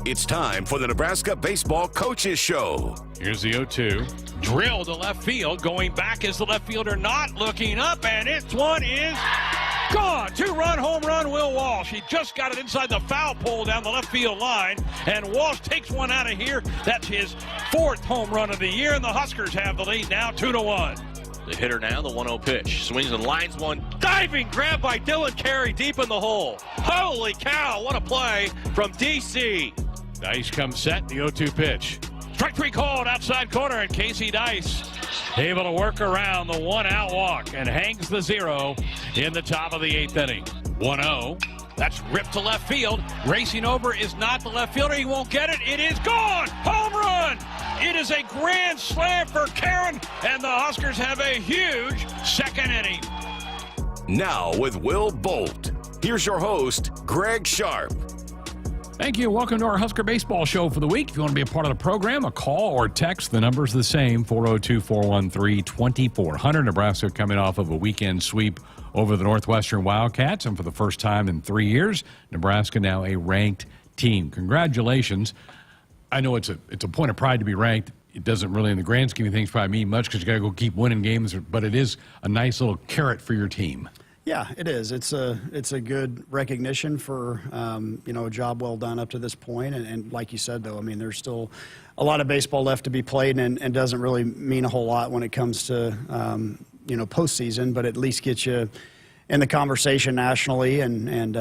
It's time for the Nebraska Baseball Coaches Show. Here's the 0-2. Drill to left field. Going back is the left fielder, not looking up, and this one is gone. Two-run home run, Will Walsh. He just got it inside the foul pole down the left field line, and Walsh takes one out of here. That's his 4th home run of the year, and the Huskers have the lead now 2-1. The hitter now, the 1-0 pitch. Swings and lines one. Diving grab by Dylan Carey deep in the hole. Holy cow, what a play from DC. Dice comes set, the 0-2 pitch. Strike 3 called outside corner, and Casey Dice able to work around the 1-out walk and hangs the 0 in the top of the 8th inning. 1-0. That's ripped to left field. Racing over is not the left fielder. He won't get it. It is gone. Home run. It is a grand slam for Karen, and the Huskers have a huge 2nd inning. Now with Will Bolt, here's your host, Greg Sharpe. Thank you. Welcome to our Husker Baseball Show for the week. If you want to be a part of the program, a call or text. The number's the same, 402-413-2400. Nebraska coming off of a weekend sweep over the Northwestern Wildcats, and for the first time in 3 years, Nebraska now a ranked team. Congratulations. I know it's a point of pride to be ranked. It doesn't really, in the grand scheme of things, probably mean much because you got to go keep winning games, but it is a nice little carrot for your team. Yeah, it is. It's a good recognition for a job well done up to this point. And like you said, though, I mean, there's still a lot of baseball left to be played, and doesn't really mean a whole lot when it comes to postseason. But at least gets you in the conversation nationally, and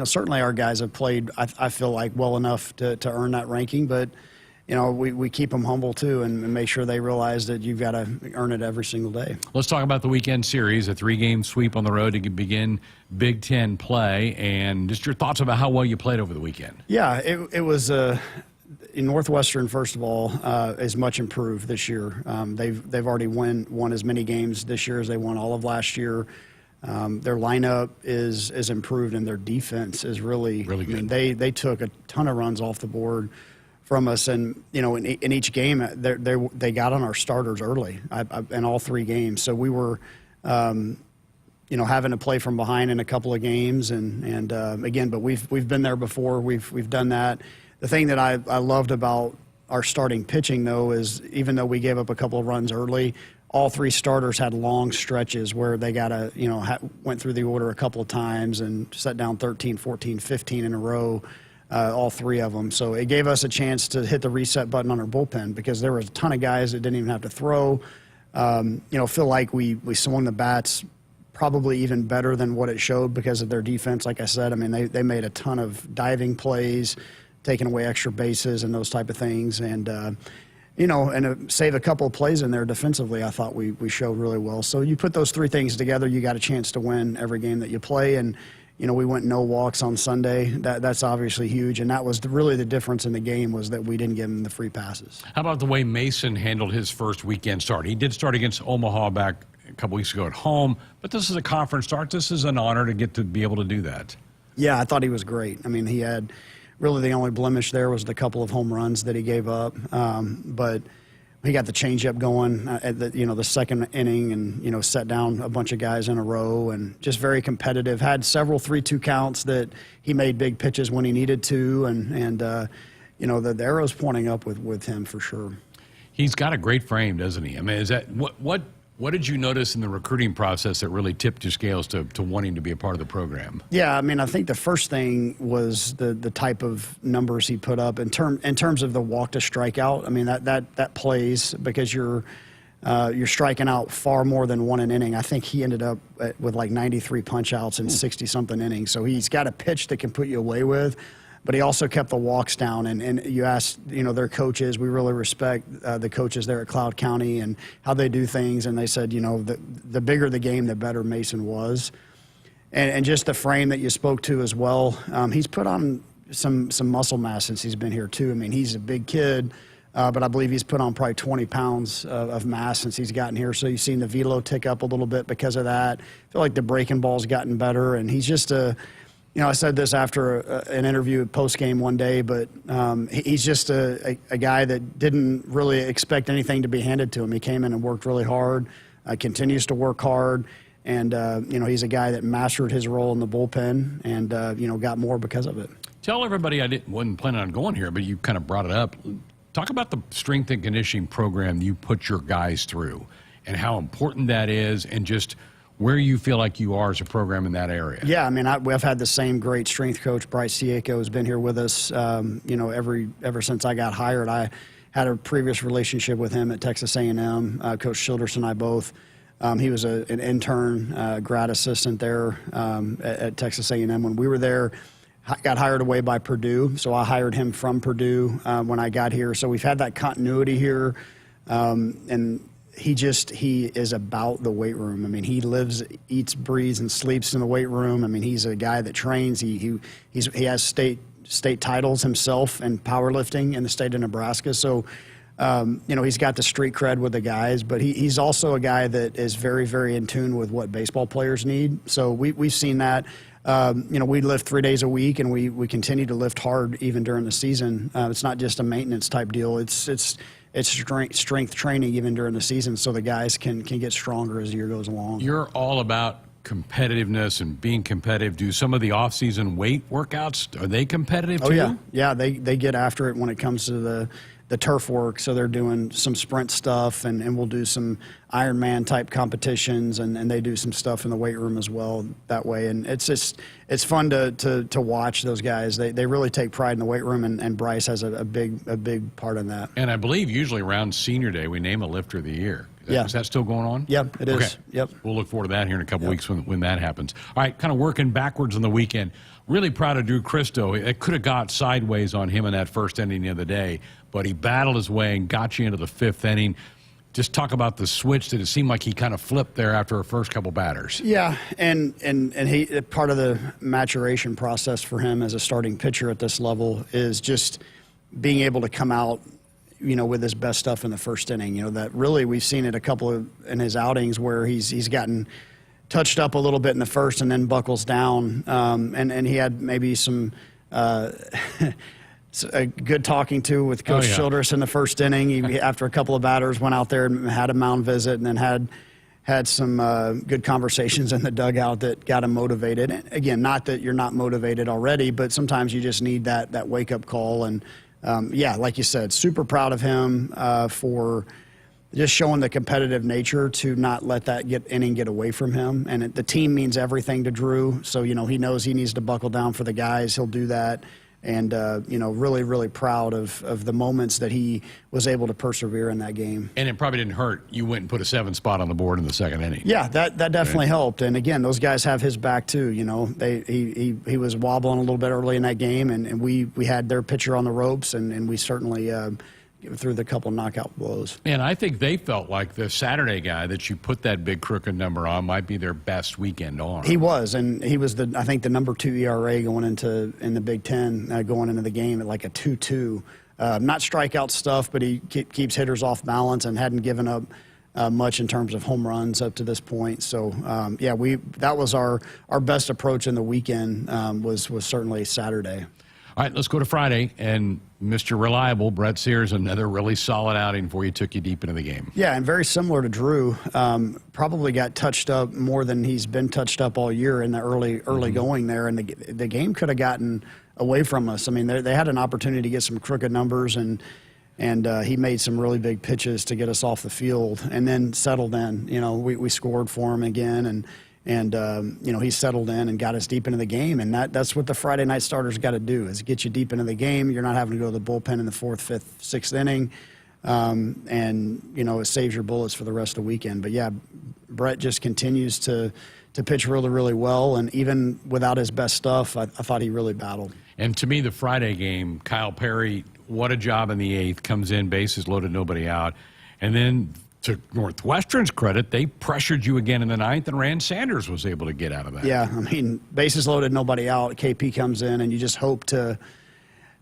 certainly our guys have played, I feel like, well enough to earn that ranking. But we keep them humble, too, and make sure they realize that you've got to earn it every single day. Let's talk about the weekend series, a 3-game sweep on the road to begin Big Ten play, and just your thoughts about how well you played over the weekend. Yeah, it was in Northwestern, first of all, is much improved this year. They've already won as many games this year as they won all of last year. Their lineup is improved, and their defense is really good. I mean, they took a ton of runs off the board from us, and in each game they got on our starters early in all 3 games. So we were having to play from behind in a couple of games, and again, but we've been there before. We've done that. The thing that I loved about our starting pitching, though, is even though we gave up a couple of runs early, all 3 starters had long stretches where they went through the order a couple of times and set down 13, 14, 15 in a row. All 3 of them. So it gave us a chance to hit the reset button on our bullpen, because there were a ton of guys that didn't even have to throw. Feel like we swung the bats probably even better than what it showed because of their defense. Like I said, I mean, they made a ton of diving plays, taking away extra bases and those type of things. And, save a couple of plays in there defensively, I thought we showed really well. So you put those 3 things together, you got a chance to win every game that you play. And we went no walks on Sunday. That's obviously huge, and that was really the difference in the game, was that we didn't give him the free passes. How about the way Mason handled his first weekend start? He did start against Omaha back a couple weeks ago at home, but this is a conference start. This is an honor to get to be able to do that. Yeah, I thought he was great. I mean, he had really the only blemish there was the couple of home runs that he gave up, but he got the changeup going at the 2nd inning, and set down a bunch of guys in a row, and just very competitive. Had several 3-2 counts that he made big pitches when he needed to, and the arrow's pointing up with him for sure. He's got a great frame, doesn't he? I mean, is that what did you notice in the recruiting process that really tipped your scales to wanting to be a part of the program? Yeah, I mean, I think the first thing was the type of numbers he put up in terms of the walk to strikeout. I mean, that plays, because you're striking out far more than 1 an inning. I think he ended up with like 93 punch outs in 60-something innings. So he's got a pitch that can put you away with. But he also kept the walks down, and you asked, their coaches. We really respect the coaches there at Cloud County and how they do things, and they said, the bigger the game, the better Mason was. And just the frame that you spoke to as well, he's put on some muscle mass since he's been here, too. I mean, he's a big kid, but I believe he's put on probably 20 pounds of mass since he's gotten here. So you've seen the velo tick up a little bit because of that. I feel like the breaking ball's gotten better, and he's just I said this after an interview post-game one day, but he's just a guy that didn't really expect anything to be handed to him. He came in and worked really hard, continues to work hard, and he's a guy that mastered his role in the bullpen and got more because of it. Tell everybody wasn't planning on going here, but you kind of brought it up. Talk about the strength and conditioning program you put your guys through and how important that is and just where you feel like you are as a program in that area. Yeah, I mean, we've had the same great strength coach, Bryce Sieko, has been here with us, ever since I got hired. I had a previous relationship with him at Texas A&M. Coach Childress and I both. He was an intern, grad assistant there at Texas A&M when we were there. Got hired away by Purdue, so I hired him from Purdue when I got here. So we've had that continuity here, and he is about the weight room. I mean, he lives, eats, breathes, and sleeps in the weight room. I mean, he's a guy that trains. He has state titles himself in powerlifting in the state of Nebraska. So, he's got the street cred with the guys, but he's also a guy that is very, very in tune with what baseball players need. So we've seen that. We lift 3 days a week, and we continue to lift hard even during the season. It's not just a maintenance type deal. It's strength training even during the season, so the guys can get stronger as the year goes along. You're all about competitiveness and being competitive. Do some of the off-season weight workouts, are they competitive too? Oh, yeah. They get after it when it comes to the turf work. So they're doing some sprint stuff, and we'll do some Ironman type competitions, and they do some stuff in the weight room as well that way. And it's fun to watch those guys. They really take pride in the weight room, and Bryce has a big part in that. And I believe usually around Senior Day we name a lifter of the year. Yeah. Is that still going on? Yep, it is. Okay. Yep. We'll look forward to that here in a couple weeks when that happens. All right, kind of working backwards on the weekend. Really proud of Drew Christo. It could have got sideways on him in that first inning the other day, but he battled his way and got you into the fifth inning. Just talk about the switch that it seemed like he kind of flipped there after our first couple batters. Yeah, and he, part of the maturation process for him as a starting pitcher at this level is just being able to come out, with his best stuff in the first inning. That really we've seen it a couple in his outings where he's gotten touched up a little bit in the first and then buckles down. And he had maybe some a good talking to with Coach Childress in the first inning. He, after a couple of batters, went out there and had a mound visit, and then had some good conversations in the dugout that got him motivated. And again, not that you're not motivated already, but sometimes you just need that wake-up call. And, like you said, super proud of him for just showing the competitive nature to not let that inning get away from him. And the team means everything to Drew, so, he knows he needs to buckle down for the guys. He'll do that. And, really, really proud of the moments that he was able to persevere in that game. And it probably didn't hurt. You went and put a 7 spot on the board in the second inning. Yeah, that definitely helped. And, again, those guys have his back, too. He was wobbling a little bit early in that game, and we had their pitcher on the ropes, and we certainly threw the couple knockout blows. And I think they felt like the Saturday guy that you put that big crooked number on might be their best weekend arm. He was, and he was I think the number 2 ERA in the Big Ten going into the game at like a 2.2. Not strikeout stuff, but he keeps hitters off balance and hadn't given up much in terms of home runs up to this point. So that was our best approach in the weekend was certainly Saturday. All right, let's go to Friday, and Mr. Reliable, Brett Sears, another really solid outing for you, took you deep into the game. Yeah, and very similar to Drew, probably got touched up more than he's been touched up all year in the early going there, and the game could have gotten away from us. I mean, they had an opportunity to get some crooked numbers, and he made some really big pitches to get us off the field, and then settled in. We scored for him again, and he settled in and got us deep into the game. And that's what the Friday night starters got to do, is get you deep into the game. You're not having to go to the bullpen in the 4th, 5th, 6th inning. It saves your bullets for the rest of the weekend. But, yeah, Brett just continues to pitch really, really well. And even without his best stuff, I thought he really battled. And to me, the Friday game, Kyle Perry, what a job in the 8th, comes in, bases loaded, nobody out. And then to Northwestern's credit, they pressured you again in the 9th, and Rand Sanders was able to get out of that. Yeah, I mean, bases loaded, nobody out. KP comes in, and you just hope to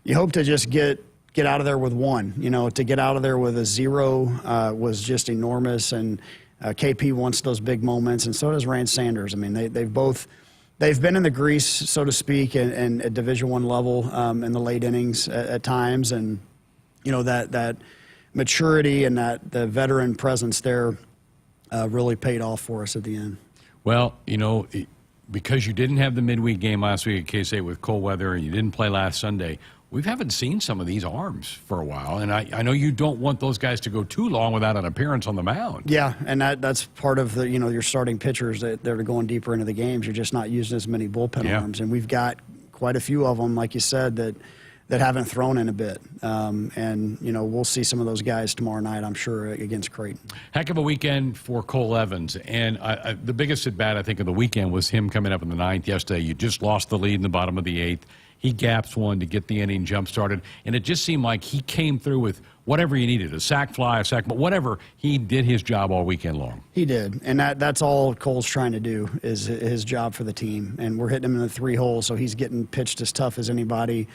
just get out of there with 1. To get out of there with a 0 was just enormous, and KP wants those big moments, and so does Rand Sanders. I mean, they've been in the grease, so to speak, and at Division I level in the late innings at times, and that maturity and the veteran presence there really paid off for us at the end. Well, because you didn't have the midweek game last week at K-State with cold weather and you didn't play last Sunday, we haven't seen some of these arms for a while. And I know you don't want those guys to go too long without an appearance on the mound. Yeah, and that's part of the, your starting pitchers that they're going deeper into the games. You're just not using as many bullpen arms. And we've got quite a few of them, like you said, that haven't thrown in a bit. And we'll see some of those guys tomorrow night, I'm sure, against Creighton. Heck of a weekend for Cole Evans. And the biggest at-bat, I think, of the weekend was him coming up in the ninth yesterday. You just lost the lead in the bottom of the eighth. He gaps one to get the inning jump-started. And it just seemed like he came through with whatever you needed, a sac fly, a sac, but whatever. He did his job all weekend long. He did. And that's all Cole's trying to do is his job for the team. And we're hitting him in the 3 holes, so he's getting pitched as tough as anybody.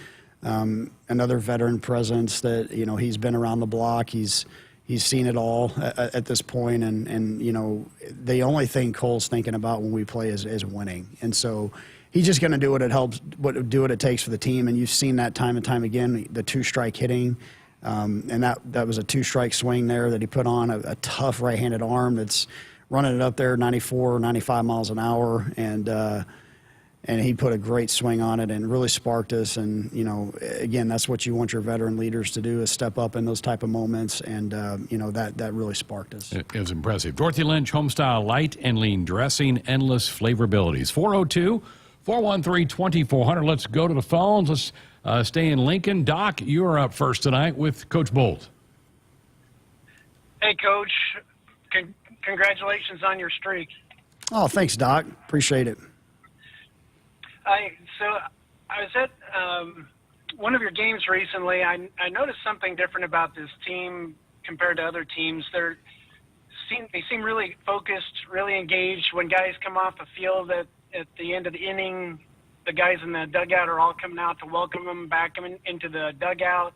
Another veteran presence that, he's been around the block. He's seen it all at this point. And the only thing Cole's thinking about when we play is winning. And so he's just going to do what it takes for the team. And you've seen that time and time again, the 2-strike hitting. And that was a 2-strike swing there that he put on, a tough right-handed arm that's running it up there 94, 95 miles an hour. And he put a great swing on it and really sparked us. And, again, that's what you want your veteran leaders to do, is step up in those type of moments. And, that really sparked us. It was impressive. Dorothy Lynch, Homestyle Light and Lean Dressing, endless flavorabilities. 402-413-2400. Let's go to the phones. Let's stay in Lincoln. Doc, you're up first tonight with Coach Bolt. Hey, Coach. Congratulations on your streak. Oh, thanks, Doc. Appreciate it. I was at one of your games recently. I noticed something different about this team compared to other teams. They seem really focused, really engaged. When guys come off the field at the end of the inning, the guys in the dugout are all coming out to welcome them back into the dugout.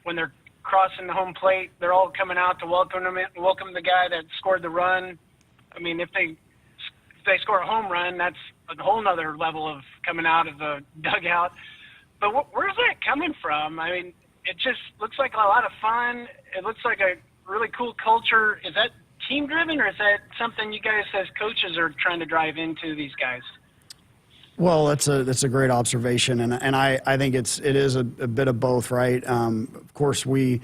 When they're crossing the home plate, they're all coming out to welcome the guy that scored the run. I mean, if they score a home run, that's a whole nother level of coming out of the dugout. But where's that coming from? I mean, it just looks like a lot of fun. It looks like a really cool culture. Is that team-driven, or is that something you guys as coaches are trying to drive into these guys? Well, that's a great observation, and I think it is a bit of both, right? Of course, we're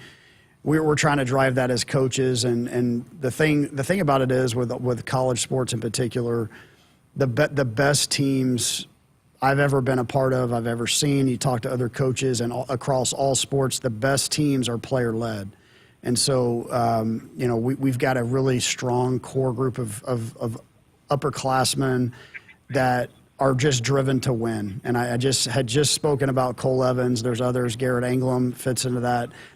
trying to drive that as coaches, and the thing about it is with college sports in particular, the best teams I've ever been a part of, I've ever seen. You talk to other coaches, and across all sports, the best teams are player-led. And so, we've got a really strong core group of upperclassmen that are just driven to win. And I had just spoken about Cole Evans. There's others. Garrett Anglam fits into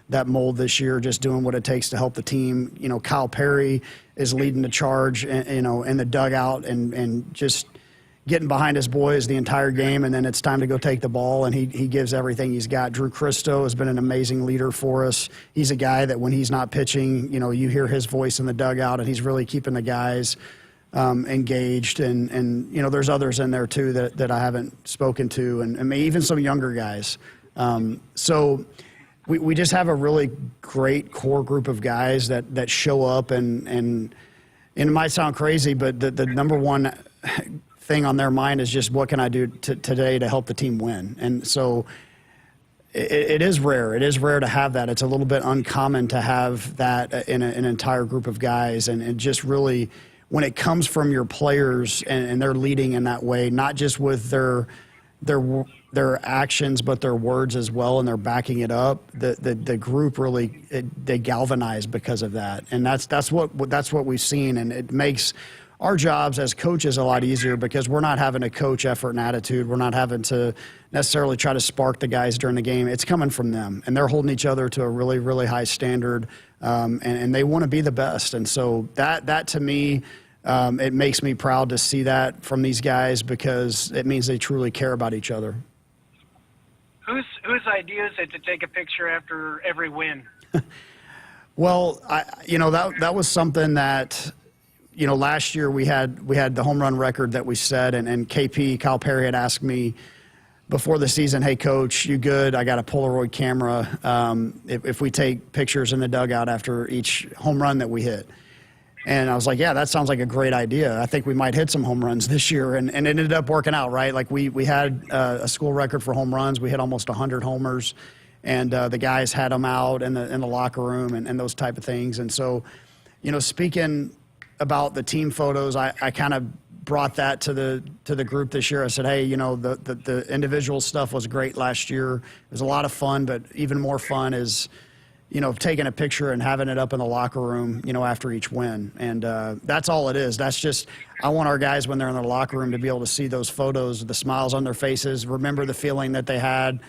that mold this year, just doing what it takes to help the team. Kyle Perry is leading the charge, in the dugout and just getting behind his boys the entire game, and then it's time to go take the ball, and he gives everything he's got. Drew Christo has been an amazing leader for us. He's a guy that when he's not pitching, you hear his voice in the dugout, and he's really keeping the guys engaged. And there's others in there, too, that I haven't spoken to, and even some younger guys. So we just have a really great core group of guys that show up, and it might sound crazy, but the number one thing on their mind is just, what can I do today to help the team win? And so it is rare. It is rare to have that. It's a little bit uncommon to have that in an entire group of guys. And it just really, when it comes from your players and they're leading in that way, not just with their actions, but their words as well, and they're backing it up, the group really, they galvanize because of that. And that's what we've seen, and it makes our jobs as coaches a lot easier, because we're not having to coach effort and attitude. We're not having to necessarily try to spark the guys during the game. It's coming from them, and they're holding each other to a really, really high standard, and they want to be the best. And so that to me, it makes me proud to see that from these guys, because it means they truly care about each other. Whose idea is it to take a picture after every win? Well, that was something that, last year we had the home run record that we set, and Kyle Perry had asked me before the season, "Hey, Coach, you good? I got a Polaroid camera. If we take pictures in the dugout after each home run that we hit." And I was like, yeah, that sounds like a great idea. I think we might hit some home runs this year. And it ended up working out, right? Like we had a school record for home runs. We hit almost 100 homers. And the guys had them out in the locker room and those type of things. And so, speaking about the team photos, I kind of brought that to the group this year. I said, hey, the individual stuff was great last year. It was a lot of fun, but even more fun is taking a picture and having it up in the locker room, after each win. And that's all it is. That's just, I want our guys when they're in their locker room to be able to see those photos, the smiles on their faces, remember the feeling that they had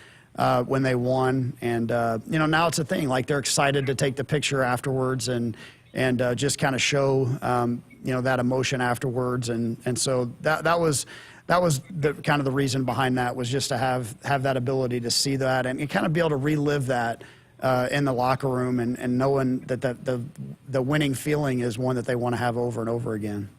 when they won. And, now it's a thing. Like, they're excited to take the picture afterwards and just kind of show, that emotion afterwards. And so that was the kind of the reason behind that, was just to have that ability to see that and kind of be able to relive that in the locker room and knowing that the winning feeling is one that they want to have over and over again.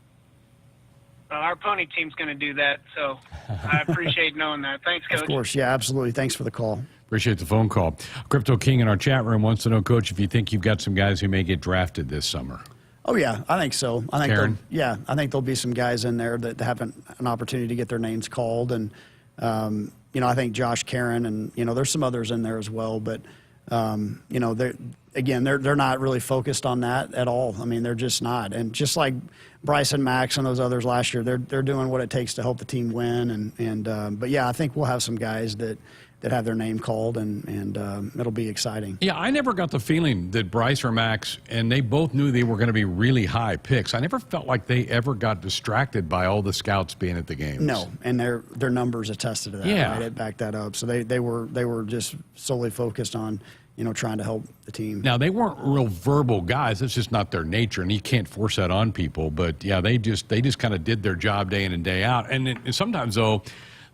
Well, our pony team's going to do that, so I appreciate knowing that. Thanks, Coach. Of course, yeah, absolutely. Thanks for the call. Appreciate the phone call. Crypto King in our chat room wants to know, Coach, if you think you've got some guys who may get drafted this summer. Oh, yeah, I think so. I think I think there'll be some guys in there that have an opportunity to get their names called. And, I think Josh Caron and, there's some others in there as well. But, they're not really focused on that at all. I mean, they're just not. And just like Bryson Max and those others last year, they're doing what it takes to help the team win. But yeah, I think we'll have some guys that have their name called, and it'll be exciting. Yeah, I never got the feeling that Bryce or Max, and they both knew they were going to be really high picks. I never felt like they ever got distracted by all the scouts being at the games. No, and their numbers attested to that. Yeah. Right? It backed that up. So they were just solely focused on trying to help the team. Now, they weren't real verbal guys. That's just not their nature, and you can't force that on people. But yeah, they just kind of did their job day in and day out. And sometimes though,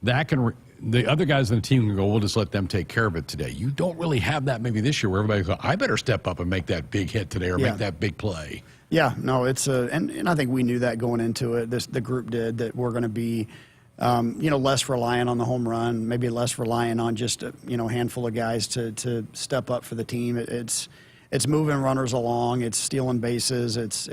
that can. The other guys on the team can go, we'll just let them take care of it today. You don't really have that maybe this year where everybody goes, I better step up and make that big hit today or make that big play. Yeah, no, it's and I think we knew that going into it. The group did, that we're going to be, less reliant on the home run, maybe less reliant on just a handful of guys to step up for the team. It's moving runners along, it's stealing bases, it's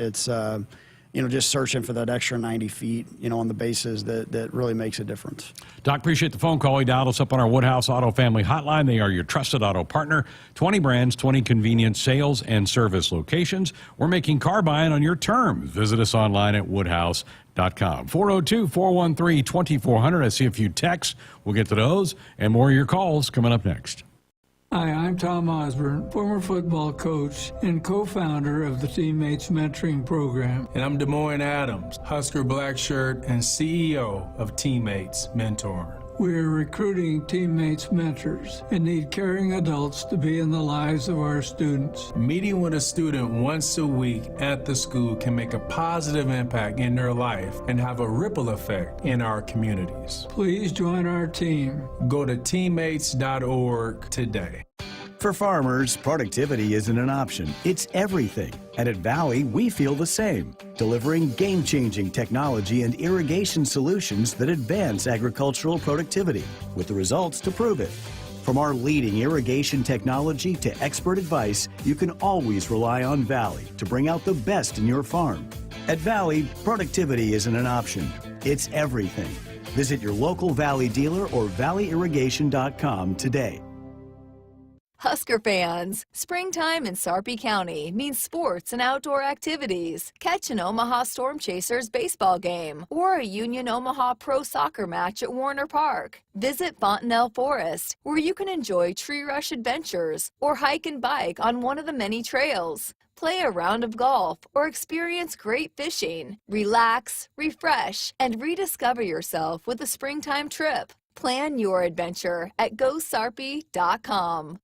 just searching for that extra 90 feet, on the bases that really makes a difference. Doc, appreciate the phone call. He dialed us up on our Woodhouse Auto Family Hotline. They are your trusted auto partner. 20 brands, 20 convenient sales and service locations. We're making car buying on your terms. Visit us online at woodhouse.com. 402-413-2400. I see a few texts. We'll get to those and more of your calls coming up next. Hi, I'm Tom Osborne, former football coach and co-founder of the Teammates Mentoring Program. And I'm Des Moines Adams, Husker Black Shirt and CEO of Teammates Mentoring. We're recruiting Teammates mentors and need caring adults to be in the lives of our students. Meeting with a student once a week at the school can make a positive impact in their life and have a ripple effect in our communities. Please join our team. Go to teammates.org today. For farmers, productivity isn't an option, it's everything. And at Valley, we feel the same, delivering game-changing technology and irrigation solutions that advance agricultural productivity, with the results to prove it. From our leading irrigation technology to expert advice, you can always rely on Valley to bring out the best in your farm. At Valley, productivity isn't an option, it's everything. Visit your local Valley dealer or valleyirrigation.com today. Husker fans, springtime in Sarpy County means sports and outdoor activities. Catch an Omaha Storm Chasers baseball game or a Union Omaha Pro Soccer match at Warner Park. Visit Fontanelle Forest, where you can enjoy tree rush adventures or hike and bike on one of the many trails. Play a round of golf or experience great fishing. Relax, refresh, and rediscover yourself with a springtime trip. Plan your adventure at GoSarpy.com.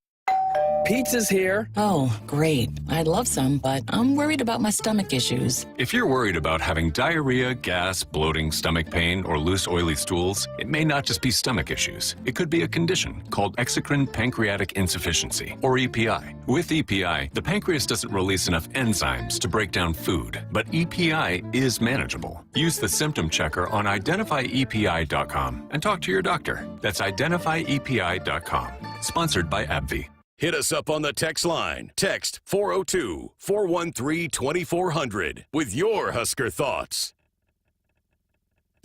Pizza's here. Oh, great. I'd love some, but I'm worried about my stomach issues. If you're worried about having diarrhea, gas, bloating, stomach pain, or loose, oily stools, it may not just be stomach issues. It could be a condition called exocrine pancreatic insufficiency, or EPI. With EPI, the pancreas doesn't release enough enzymes to break down food, but EPI is manageable. Use the symptom checker on identifyepi.com and talk to your doctor. That's identifyepi.com. Sponsored by AbbVie. Hit us up on the text line. Text 402-413-2400 with your Husker thoughts.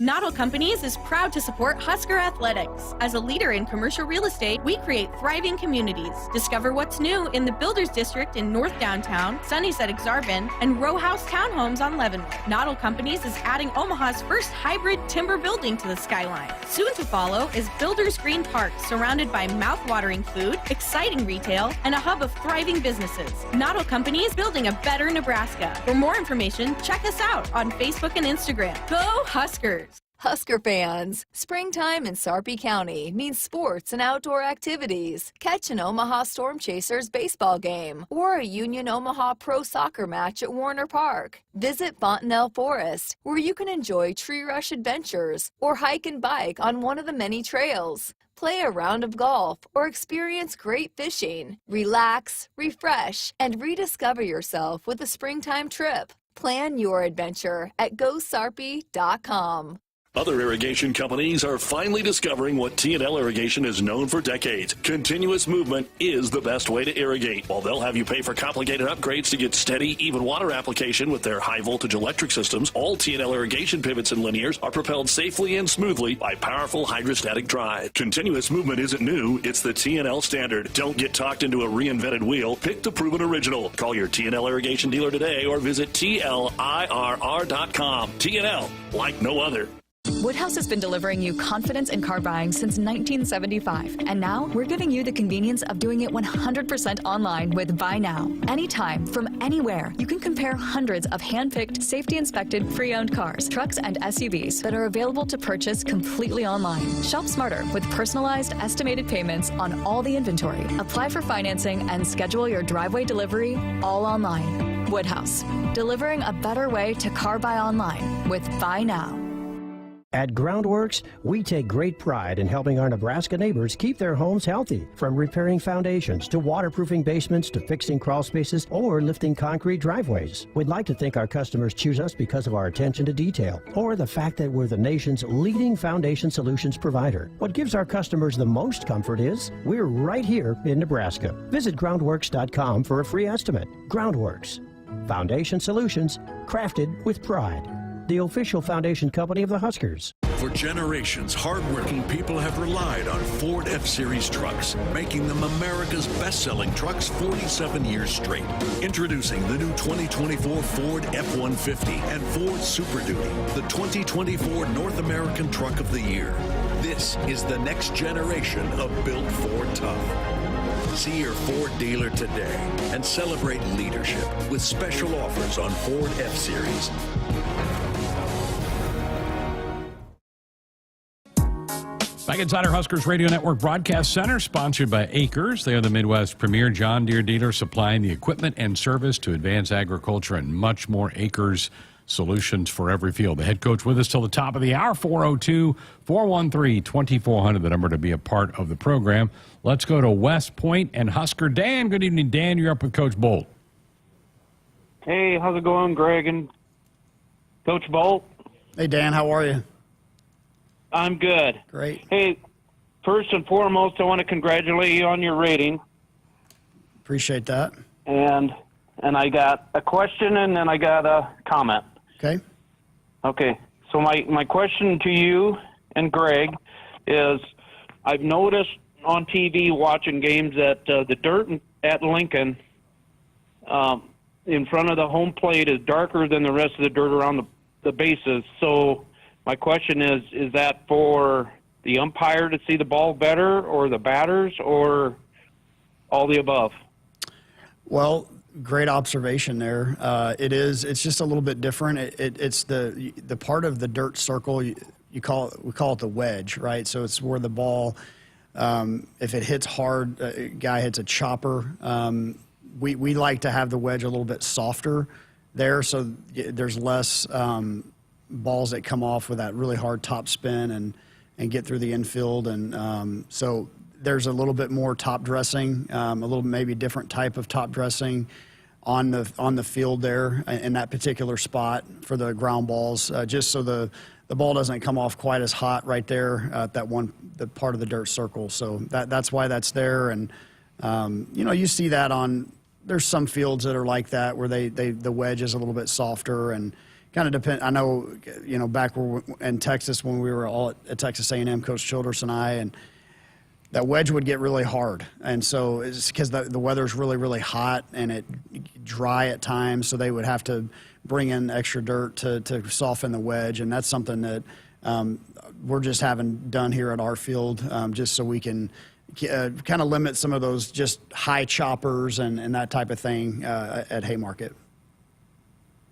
Noddle Companies is proud to support Husker athletics. As a leader in commercial real estate, we create thriving communities. Discover what's new in the Builders District in North Downtown, Sunny's at Exarban, and Row House Townhomes on Leavenworth. Noddle Companies is adding Omaha's first hybrid timber building to the skyline. Soon to follow is Builders Green Park, surrounded by mouth-watering food, exciting retail, and a hub of thriving businesses. Noddle Companies, building a better Nebraska. For more information, check us out on Facebook and Instagram. Go Huskers! Husker fans, springtime in Sarpy County means sports and outdoor activities. Catch an Omaha Storm Chasers baseball game or a Union Omaha Pro Soccer match at Warner Park. Visit Fontanelle Forest, where you can enjoy tree rush adventures or hike and bike on one of the many trails. Play a round of golf or experience great fishing. Relax, refresh, and rediscover yourself with a springtime trip. Plan your adventure at GoSarpy.com. Other irrigation companies are finally discovering what T&L Irrigation is known for decades. Continuous movement is the best way to irrigate. While they'll have you pay for complicated upgrades to get steady, even water application with their high-voltage electric systems, all T&L Irrigation pivots and linears are propelled safely and smoothly by powerful hydrostatic drive. Continuous movement isn't new. It's the T&L standard. Don't get talked into a reinvented wheel. Pick the proven original. Call your T&L Irrigation dealer today or visit TLIRR.com. T&L, like no other. Woodhouse has been delivering you confidence in car buying since 1975, and now we're giving you the convenience of doing it 100% online with Buy Now. Anytime, from anywhere, you can compare hundreds of hand-picked, safety-inspected, pre-owned cars, trucks, and SUVs that are available to purchase completely online. Shop smarter with personalized, estimated payments on all the inventory. Apply for financing and schedule your driveway delivery all online. Woodhouse, delivering a better way to car buy online with Buy Now. At Groundworks, we take great pride in helping our Nebraska neighbors keep their homes healthy. From repairing foundations to waterproofing basements to fixing crawl spaces or lifting concrete driveways. We'd like to think our customers choose us because of our attention to detail or the fact that we're the nation's leading foundation solutions provider. What gives our customers the most comfort is we're right here in Nebraska. Visit groundworks.com for a free estimate. Groundworks, foundation solutions crafted with pride. The official foundation company of the Huskers. For generations, hardworking people have relied on Ford F-Series trucks, making them America's best-selling trucks 47 years straight. Introducing the new 2024 Ford F-150 and Ford Super Duty, the 2024 North American Truck of the Year. This is the next generation of built Ford tough. See your Ford dealer today and celebrate leadership with special offers on Ford F-Series. Back inside our Huskers Radio Network Broadcast Center, sponsored by Acres. They are the Midwest's premier John Deere dealer, supplying the equipment and service to advance agriculture and much more. Acres, solutions for every field. The head coach with us till the top of the hour, 402-413-2400, the number to be a part of the program. Let's go to West Point and Husker Dan. Good evening, Dan. You're up with Coach Bolt. Hey, how's it going, Greg and Coach Bolt? Hey, Dan, how are you? I'm good. Great. Hey, first and foremost, I want to congratulate you on your rating. Appreciate that. And I got a question and then I got a comment. Okay. Okay. So my question to you and Greg is, I've noticed on TV watching games that the dirt at Lincoln in front of the home plate is darker than the rest of the dirt around the bases. So my question is that for the umpire to see the ball better or the batters or all the above? Well, great observation there. It's just a little bit different. It's the part of the dirt circle, we call it the wedge, right? So it's where the ball, if it hits hard, a guy hits a chopper. We like to have the wedge a little bit softer there, so there's less balls that come off with that really hard top spin and get through the infield. And so there's a little bit more top dressing, a little maybe different type of top dressing on the field there in that particular spot for the ground balls, just so the ball doesn't come off quite as hot right there at the part of the dirt circle. So that's why that's there. And You see that there's some fields that are like that where the wedge is a little bit softer and kind of depend. I know, back in Texas when we were all at Texas A&M, Coach Childress and I, and that wedge would get really hard. And so it's because the weather's really, really hot and it dry at times. So they would have to bring in extra dirt to soften the wedge. And that's something that we're just having done here at our field just so we can kind of limit some of those just high choppers and that type of thing at Haymarket.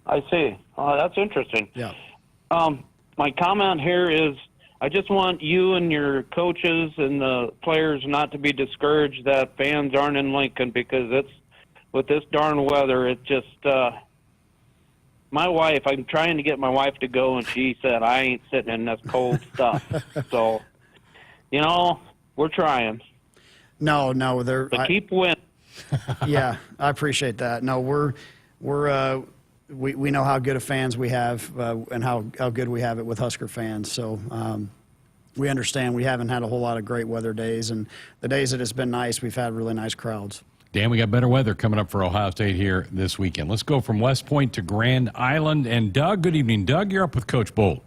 I see. That's interesting. Yeah. My comment here is I just want you and your coaches and the players not to be discouraged that fans aren't in Lincoln, because with this darn weather, it just I'm trying to get my wife to go, and she said, I ain't sitting in this cold stuff. So, we're trying. No, but keep winning. Yeah, I appreciate that. No, we know how good of fans we have and how good we have it with Husker fans. So we understand we haven't had a whole lot of great weather days, and the days that it's been nice, we've had really nice crowds. Dan, we got better weather coming up for Ohio State here this weekend. Let's go from West Point to Grand Island. And Doug, good evening. Doug, you're up with Coach Bolt.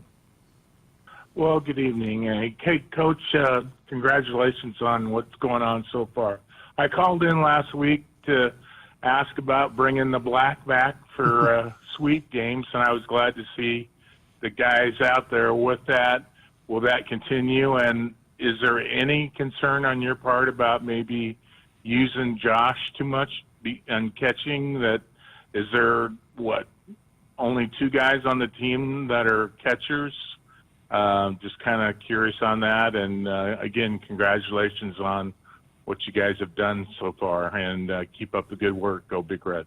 Well, good evening. Hey, Coach, congratulations on what's going on so far. I called in last week to ask about bringing the black back for sweep games, and I was glad to see the guys out there with that. Will that continue? And is there any concern on your part about maybe using Josh too much and catching? That is there only 2 guys on the team that are catchers? Just kind of curious on that. And again, congratulations on what you guys have done so far, and keep up the good work. Go Big Red.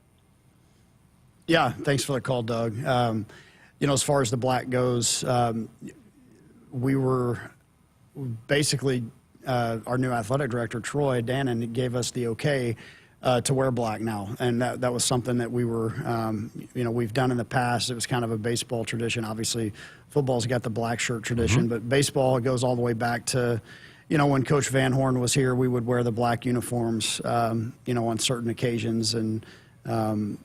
Yeah, thanks for the call, Doug. As far as the black goes, we were basically our new athletic director, Troy Dannon, gave us the okay to wear black now. And that was something that we were, we've done in the past. It was kind of a baseball tradition. Obviously, football's got the black shirt tradition, but baseball, it goes all the way back to, when Coach Van Horn was here, we would wear the black uniforms, on certain occasions, and, the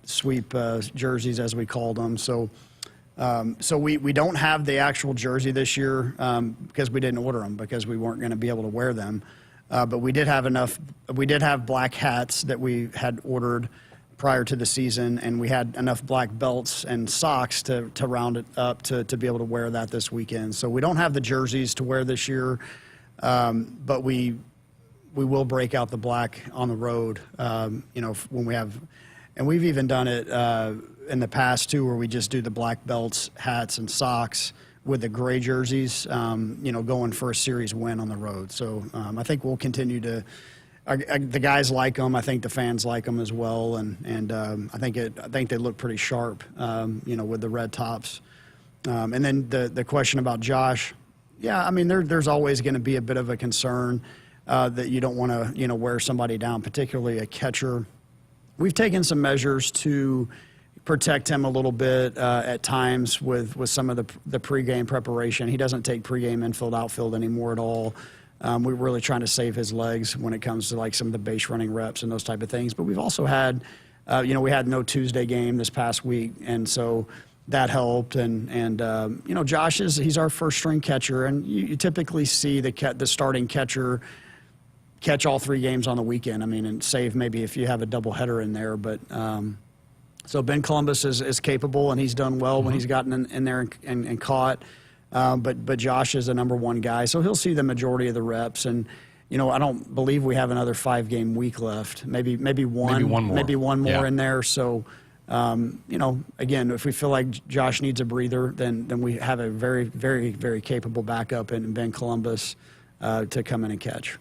sweep jerseys, as we called them. So we don't have the actual jersey this year because we didn't order them, because we weren't going to be able to wear them. But we did have black hats that we had ordered prior to the season, and we had enough black belts and socks to round it up to be able to wear that this weekend. So we don't have the jerseys to wear this year, but we will break out the black on the road, when we have, and we've even done it in the past too, where we just do the black belts, hats, and socks with the gray jerseys, going for a series win on the road. So I think we'll continue to. The guys like them. I think the fans like them as well, and I think they look pretty sharp, with the red tops. And then the question about Josh, yeah, I mean there's always going to be a bit of a concern that you don't want to wear somebody down, particularly a catcher. We've taken some measures to protect him a little bit at times with some of the pregame preparation. He doesn't take pregame infield, outfield anymore at all. We're really trying to save his legs when it comes to like some of the base running reps and those type of things. But we've also had, we had no Tuesday game this past week, and so that helped. And Josh he's our first string catcher, and you typically see the starting catcher catch all 3 games on the weekend. I mean, and save maybe if you have a doubleheader in there, but. So Ben Columbus is capable, and he's done well when he's gotten in there and caught. But Josh is the number 1 guy, so he'll see the majority of the reps. And I don't believe we have another 5-game week left. Maybe one more in there. So again, if we feel like Josh needs a breather, then we have a very, very, very capable backup in Ben Columbus to come in and catch.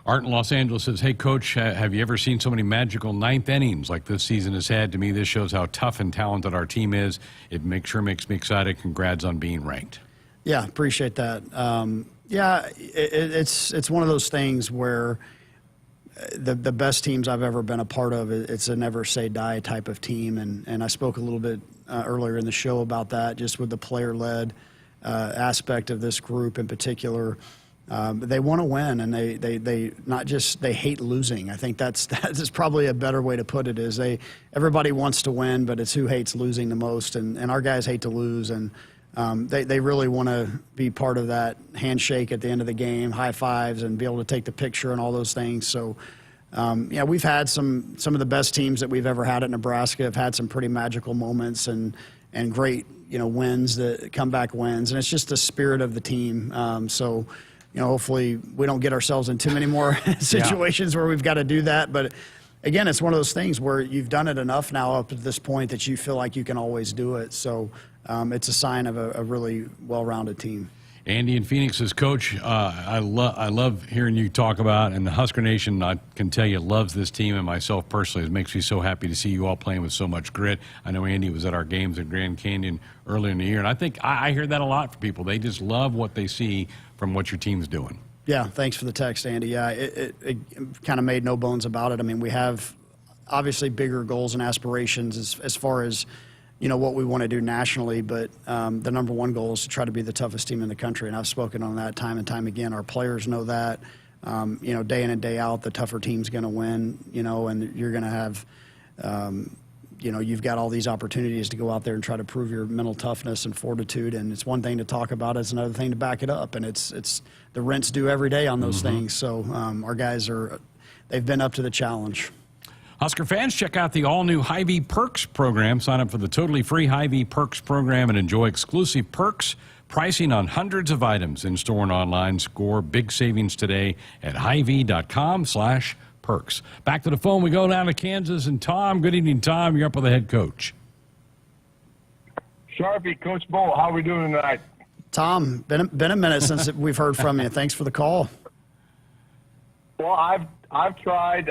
Art in Los Angeles says, hey, Coach, have you ever seen so many magical 9th innings like this season has had? To me, this shows how tough and talented our team is. It makes me excited. Congrats on being ranked. Yeah, appreciate that. It's one of those things where the best teams I've ever been a part of, it's a never say die type of team. And I spoke a little bit earlier in the show about that, just with the player-led aspect of this group in particular. They want to win, and they not just they hate losing. I think that's probably a better way to put it. Is everybody wants to win, but it's who hates losing the most, and our guys hate to lose, and they really want to be part of that handshake at the end of the game, high fives, and be able to take the picture and all those things. So. Yeah, we've had some of the best teams that we've ever had at Nebraska have had some pretty magical moments and great, wins, comeback wins. And it's just the spirit of the team. So, hopefully we don't get ourselves in too many more situations where we've got to do that. But again, it's one of those things where you've done it enough now up to this point that you feel like you can always do it. So it's a sign of a really well-rounded team. Andy in Phoenix's coach, I love hearing you talk about, and the Husker Nation, I can tell you, loves this team, and myself personally, it makes me so happy to see you all playing with so much grit. I know Andy was at our games at Grand Canyon earlier in the year, and I think I hear that a lot from people. They just love what they see from what your team's doing. Yeah, thanks for the text, Andy. Yeah, it kind of made no bones about it. I mean, we have obviously bigger goals and aspirations as far as what we want to do nationally, but the number one goal is to try to be the toughest team in the country, and I've spoken on that time and time again. Our players know that. Day in and day out, the tougher team's going to win, and you're going to have, you've got all these opportunities to go out there and try to prove your mental toughness and fortitude, and it's one thing to talk about, it's another thing to back it up, and it's the rent's due every day on those things. So our guys they've been up to the challenge. Husker fans, check out the all-new Hy-Vee Perks program. Sign up for the totally free Hy-Vee Perks program and enjoy exclusive perks, pricing on hundreds of items in-store and online. Score big savings today at Hy-Vee.com/perks. Back to the phone. We go down to Kansas. And Tom, good evening, Tom. You're up with the head coach. Sharpie, Coach Bolt, how are we doing tonight? Tom, been a minute since we've heard from you. Thanks for the call. Well, I've tried.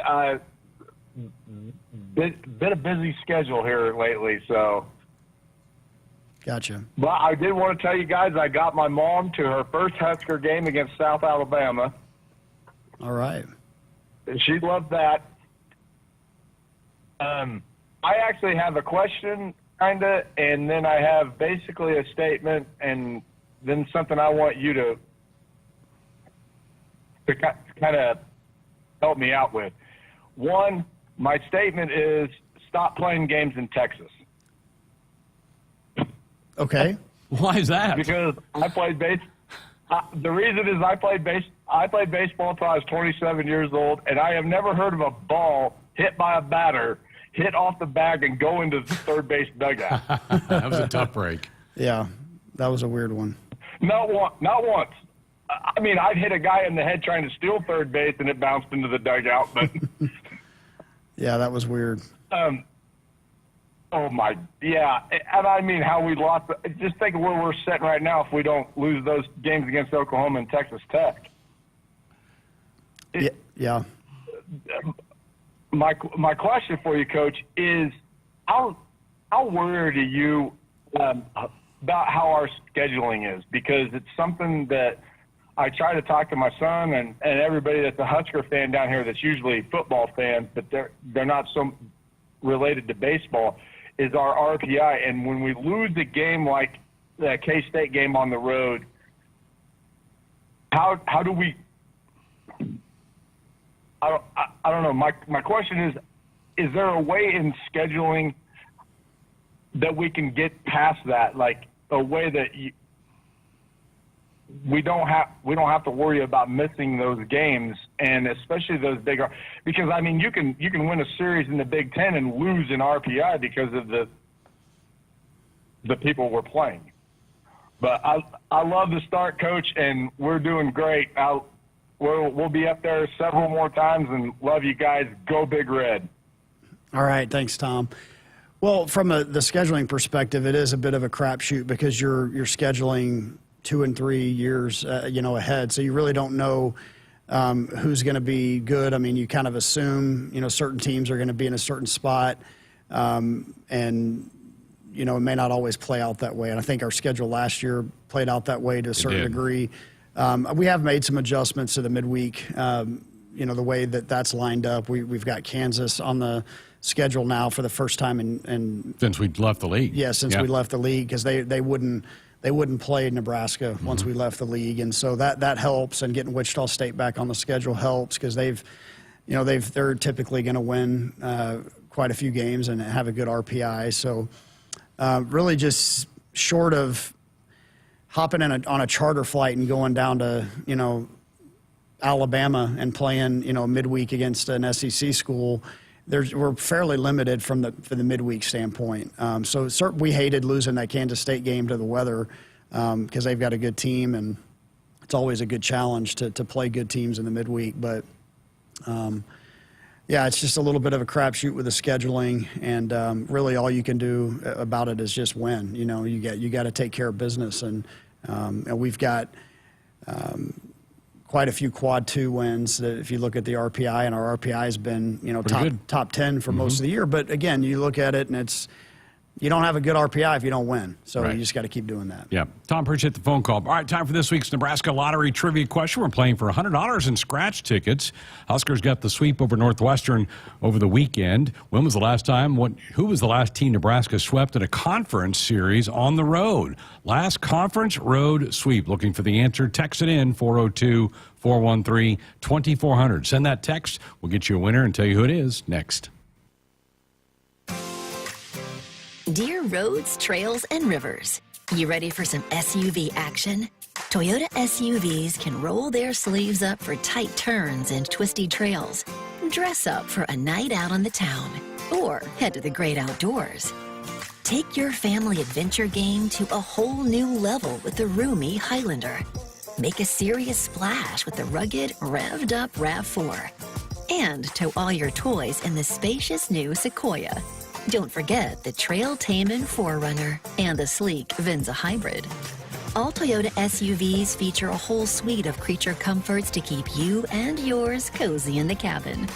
Been a busy schedule here lately, so. Gotcha. But I did want to tell you guys I got my mom to her first Husker game against South Alabama. All right. And she loved that. I actually have a question, kind of, and then I have basically a statement, and then something I want you to kind of help me out with. One, my statement is stop playing games in Texas. Okay. Why is that? Because I played the reason is I played baseball until I was 27 years old, and I have never heard of a ball hit by a batter, hit off the bag, and go into the third base dugout. That was a tough break. Yeah, that was a weird one. Not once. I mean, I'd hit a guy in the head trying to steal third base, and it bounced into the dugout, but... Yeah, that was weird. And I mean, how we lost. Just think of where we're sitting right now if we don't lose those games against Oklahoma and Texas Tech. Yeah. My question for you, Coach, is how worried are you about how our scheduling is? Because it's something that I try to talk to my son and everybody that's a Husker fan down here that's usually football fans, but they're not so related to baseball, is our RPI. And when we lose a game like the K-State game on the road, how do we – I don't know. My question is there a way in scheduling that we can get past that, like a way that we don't have to worry about missing those games, and especially those big, because I mean you can win a series in the Big Ten and lose in RPI because of the people we're playing. But I love the start, Coach, and we're doing great. We'll be up there several more times, and love you guys. Go Big Red. All right, thanks, Tom. Well, from the scheduling perspective, it is a bit of a crapshoot because you're scheduling 2 and 3 years, ahead. So you really don't know who's going to be good. I mean, you kind of assume, certain teams are going to be in a certain spot, and it may not always play out that way. And I think our schedule last year played out that way to a certain degree. We have made some adjustments to the midweek. The way that's lined up. We've got Kansas on the schedule now for the first time in since we left the league. Yeah, since we left the league, because they wouldn't they wouldn't play Nebraska once we left the league, and so that helps. And getting Wichita State back on the schedule helps because they're typically going to win quite a few games and have a good RPI. So really, just short of hopping on a charter flight and going down to Alabama and playing midweek against an SEC school, we're fairly limited from the midweek standpoint. So we hated losing that Kansas State game to the weather because they've got a good team, and it's always a good challenge to play good teams in the midweek. But yeah, it's just a little bit of a crapshoot with the scheduling, and really all you can do about it is just win. You got to take care of business, and we've got quite a few quad 2 wins that if you look at the RPI, and our RPI has been top 10 for most of the year. But again, you look at it and you don't have a good RPI if you don't win. So you just got to keep doing that. Yeah. Tom, appreciate the phone call. All right, time for this week's Nebraska Lottery Trivia question. We're playing for $100 in scratch tickets. Huskers got the sweep over Northwestern over the weekend. When was the last time? Who was the last team Nebraska swept in a conference series on the road? Last conference road sweep. Looking for the answer. Text it in, 402-413-2400. Send that text. We'll get you a winner and tell you who it is next. Dear roads, trails, and rivers, you ready for some SUV action? Toyota SUVs can roll their sleeves up for tight turns and twisty trails, dress up for a night out on the town, or head to the great outdoors. Take your family adventure game to a whole new level with the roomy Highlander. Make a serious splash with the rugged, revved up RAV4. And tow all your toys in the spacious new Sequoia. Don't forget the trail-taming 4Runner and the sleek Venza Hybrid. All Toyota SUVs feature a whole suite of creature comforts to keep you and yours cozy in the cabin.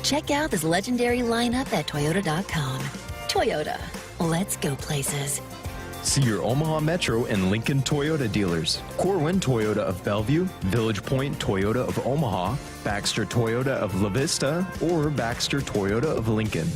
Check out this legendary lineup at Toyota.com. Toyota, let's go places. See your Omaha Metro and Lincoln Toyota dealers. Corwin Toyota of Bellevue, Village Point Toyota of Omaha, Baxter Toyota of La Vista, or Baxter Toyota of Lincoln.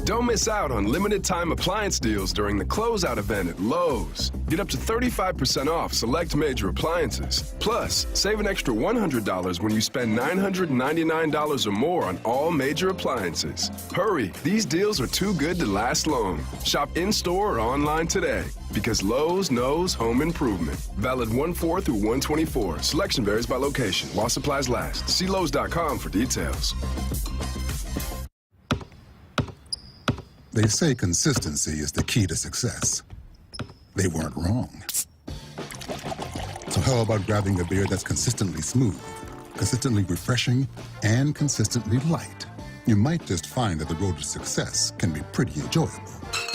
Don't miss out on limited-time appliance deals during the closeout event at Lowe's. Get up to 35% off select major appliances. Plus, save an extra $100 when you spend $999 or more on all major appliances. Hurry, these deals are too good to last long. Shop in-store or online today, because Lowe's knows home improvement. Valid 1/4 through 1/24. Selection varies by location. While supplies last. See Lowes.com for details. They say consistency is the key to success. They weren't wrong. So how about grabbing a beer that's consistently smooth, consistently refreshing, and consistently light? You might just find that the road to success can be pretty enjoyable.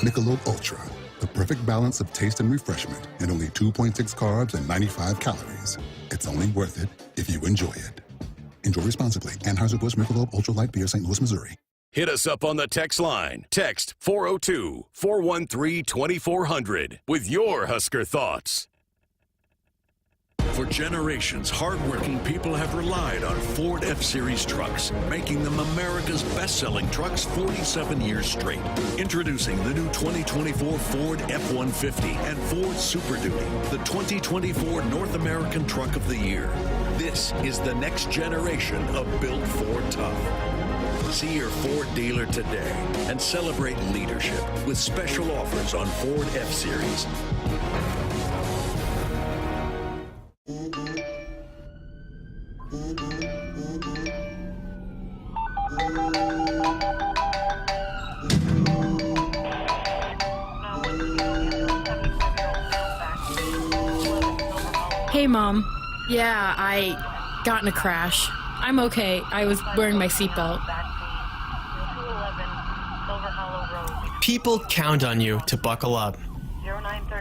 Michelob Ultra, the perfect balance of taste and refreshment, and only 2.6 carbs and 95 calories. It's only worth it if you enjoy it. Enjoy responsibly. Anheuser-Busch Michelob Ultra Light Beer, St. Louis, Missouri. Hit us up on the text line. Text 402-413-2400 with your Husker thoughts. For generations, hardworking people have relied on Ford F-Series trucks, making them America's best-selling trucks 47 years straight. Introducing the new 2024 Ford F-150 and Ford Super Duty, the 2024 North American Truck of the Year. This is the next generation of Built Ford Tough. See your Ford dealer today and celebrate leadership with special offers on Ford F-Series. Hey, Mom. Yeah, I got in a crash. I'm okay. I was wearing my seatbelt. People count on you to buckle up.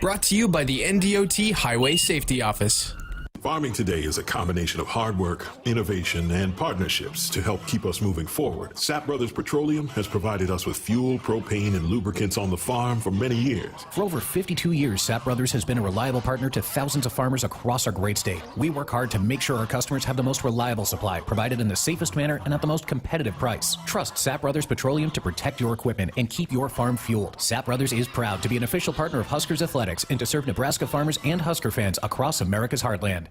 Brought to you by the NDOT Highway Safety Office. Farming today is a combination of hard work, innovation, and partnerships to help keep us moving forward. Sapp Brothers Petroleum has provided us with fuel, propane, and lubricants on the farm for many years. For over 52 years, Sapp Brothers has been a reliable partner to thousands of farmers across our great state. We work hard to make sure our customers have the most reliable supply, provided in the safest manner and at the most competitive price. Trust Sapp Brothers Petroleum to protect your equipment and keep your farm fueled. Sapp Brothers is proud to be an official partner of Huskers Athletics and to serve Nebraska farmers and Husker fans across America's heartland.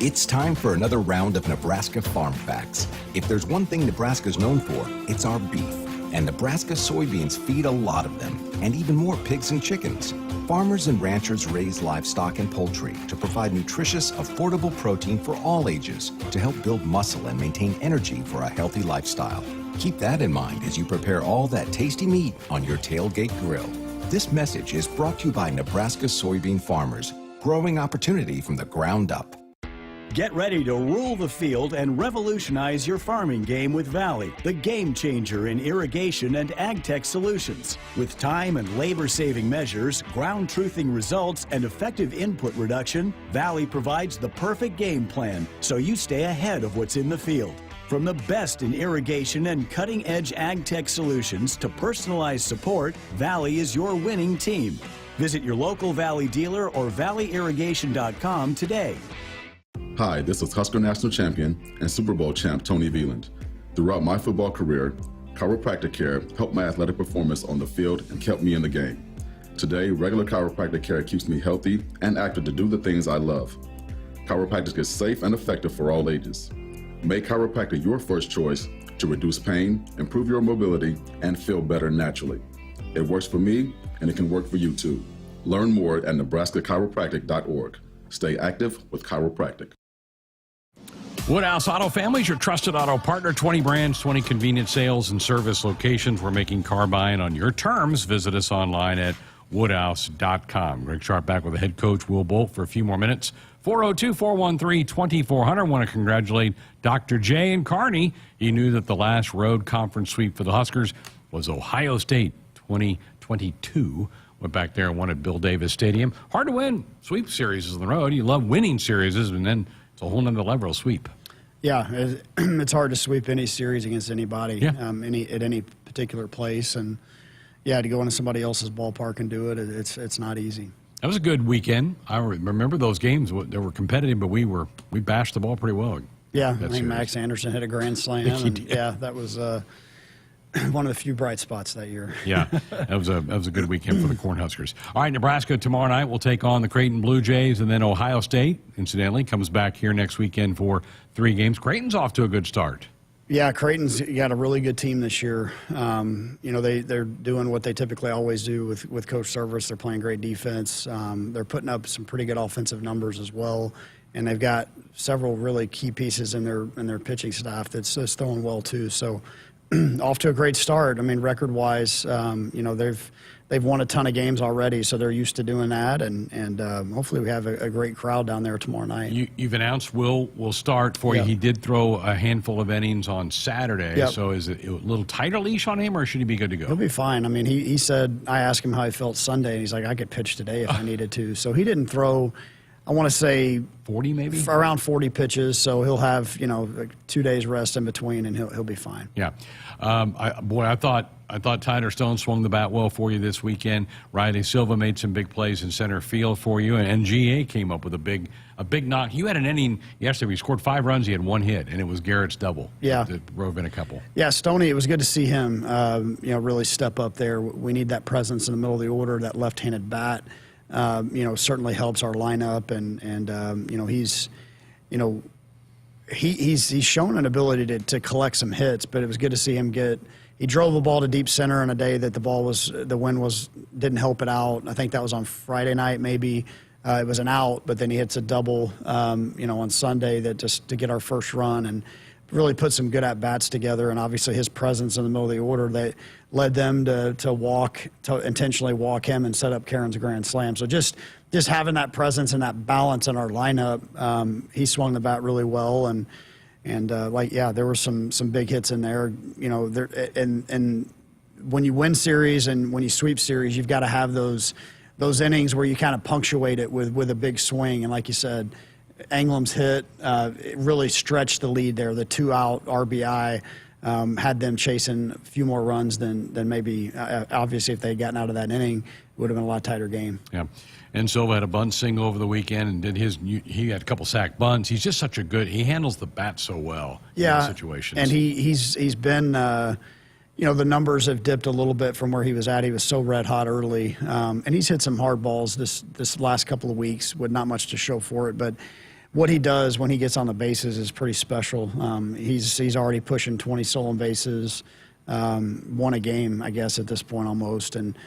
It's time for another round of Nebraska Farm Facts. If there's one thing Nebraska's known for, it's our beef. And Nebraska soybeans feed a lot of them, and even more pigs and chickens. Farmers and ranchers raise livestock and poultry to provide nutritious, affordable protein for all ages to help build muscle and maintain energy for a healthy lifestyle. Keep that in mind as you prepare all that tasty meat on your tailgate grill. This message is brought to you by Nebraska soybean farmers, growing opportunity from the ground up. Get ready to rule the field and revolutionize your farming game with Valley, the game changer in irrigation and ag tech solutions. With time and labor-saving measures, ground truthing results, and effective input reduction, Valley provides the perfect game plan so you stay ahead of what's in the field. From the best in irrigation and cutting-edge ag tech solutions to personalized support, Valley is your winning team. Visit your local Valley dealer or valleyirrigation.com today. Hi, this is Husker National Champion and Super Bowl champ Tony Veland. Throughout my football career, chiropractic care helped my athletic performance on the field and kept me in the game. Today, regular chiropractic care keeps me healthy and active to do the things I love. Chiropractic is safe and effective for all ages. Make chiropractic your first choice to reduce pain, improve your mobility, and feel better naturally. It works for me, and it can work for you too. Learn more at nebraskachiropractic.org. Stay active with chiropractic. Woodhouse Auto Families, your trusted auto partner. 20 brands, 20 convenient sales and service locations. We're making car buying on your terms. Visit us online at woodhouse.com. Greg Sharpe back with the head coach, Will Bolt, for a few more minutes. 402-413-2400. I want to congratulate Dr. J in Kearney. He knew that the last road conference sweep for the Huskers was Ohio State 2022. Went back there and won at Bill Davis Stadium. Hard to win sweep series on the road. You love winning series, and then it's a whole nother level of sweep. Yeah, it's hard to sweep any series against anybody, at any particular place. And, yeah, to go into somebody else's ballpark and do it, it's not easy. That was a good weekend. I remember those games. They were competitive, but we bashed the ball pretty well. Yeah, I think Max Anderson hit a grand slam. And, yeah, that was one of the few bright spots that year. Yeah, that was a good weekend for the Cornhuskers. All right, Nebraska tomorrow night will take on the Creighton Blue Jays, and then Ohio State, incidentally, comes back here next weekend for 3 games. Creighton's off to a good start. Yeah, Creighton's got a really good team this year. They're doing what they typically always do with Coach Service. They're playing great defense. They're putting up some pretty good offensive numbers as well, and they've got several really key pieces in their pitching staff that's throwing well too. So off to a great start. I mean, record-wise, they've won a ton of games already, so they're used to doing that, and hopefully we have a great crowd down there tomorrow night. You've announced Will start for you. He did throw a handful of innings on Saturday, so is it a little tighter leash on him, or should he be good to go? He'll be fine. I mean, he said, I asked him how he felt Sunday, and he's like, I could pitch today if I needed to. So he didn't throw, I want to say 40 maybe? Around 40 pitches, so he'll have, 2 days rest in between, and he'll be fine. Yeah. I thought Tyler Stone swung the bat well for you this weekend. Riley Silva made some big plays in center field for you, and GA came up with a big knock. You had an inning yesterday. He scored 5 runs. He had 1 hit, and it was Garrett's double. Yeah. That drove in a couple. Yeah, Stoney, it was good to see him, really step up there. We need that presence in the middle of the order, that left-handed bat. Certainly helps our lineup, and he's shown an ability to collect some hits, but it was good to see him he drove a ball to deep center on a day that the wind didn't help it out. I think that was on Friday night maybe. It was an out, but then he hits a double, on Sunday that just to get our first run and really put some good at-bats together. And obviously his presence in the middle of the order that led them to intentionally walk him and set up Karen's grand slam. So just having that presence and that balance in our lineup, he swung the bat really well. And there were some big hits in there, and when you win series and when you sweep series, you've got to have those innings where you kind of punctuate it with a big swing. And like you said, Anglam's hit it really stretched the lead there. The 2-out RBI had them chasing a few more runs than maybe, obviously, if they had gotten out of that inning, it would have been a lot tighter game. Yeah. And Silva had a bunt single over the weekend and he had a couple sack bunts. He's just such a good, he handles the bat so well in those situations. And he's been, the numbers have dipped a little bit from where he was at. He was so red hot early. And he's hit some hard balls this last couple of weeks with not much to show for it. But what he does when he gets on the bases is pretty special. He's already pushing 20 stolen bases, won a game, I guess, at this point almost. And,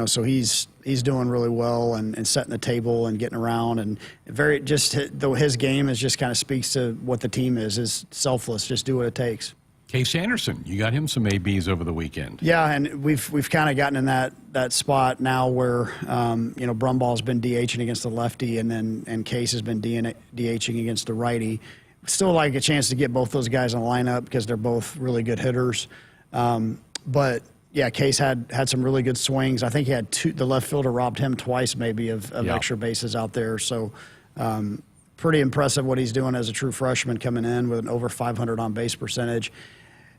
so he's doing really well and setting the table and getting around. And though his game is just kind of speaks to what the team is selfless, just do what it takes. Case Anderson, you got him some ABs over the weekend. Yeah, and we've kind of gotten in that spot now where Brumball's been DHing against the lefty, and Case has been DHing against the righty. Still like a chance to get both those guys in the lineup because they're both really good hitters. But yeah, Case had some really good swings. I think he had the left fielder robbed him twice maybe of extra bases out there. So pretty impressive what he's doing as a true freshman coming in with an over 500 on base percentage.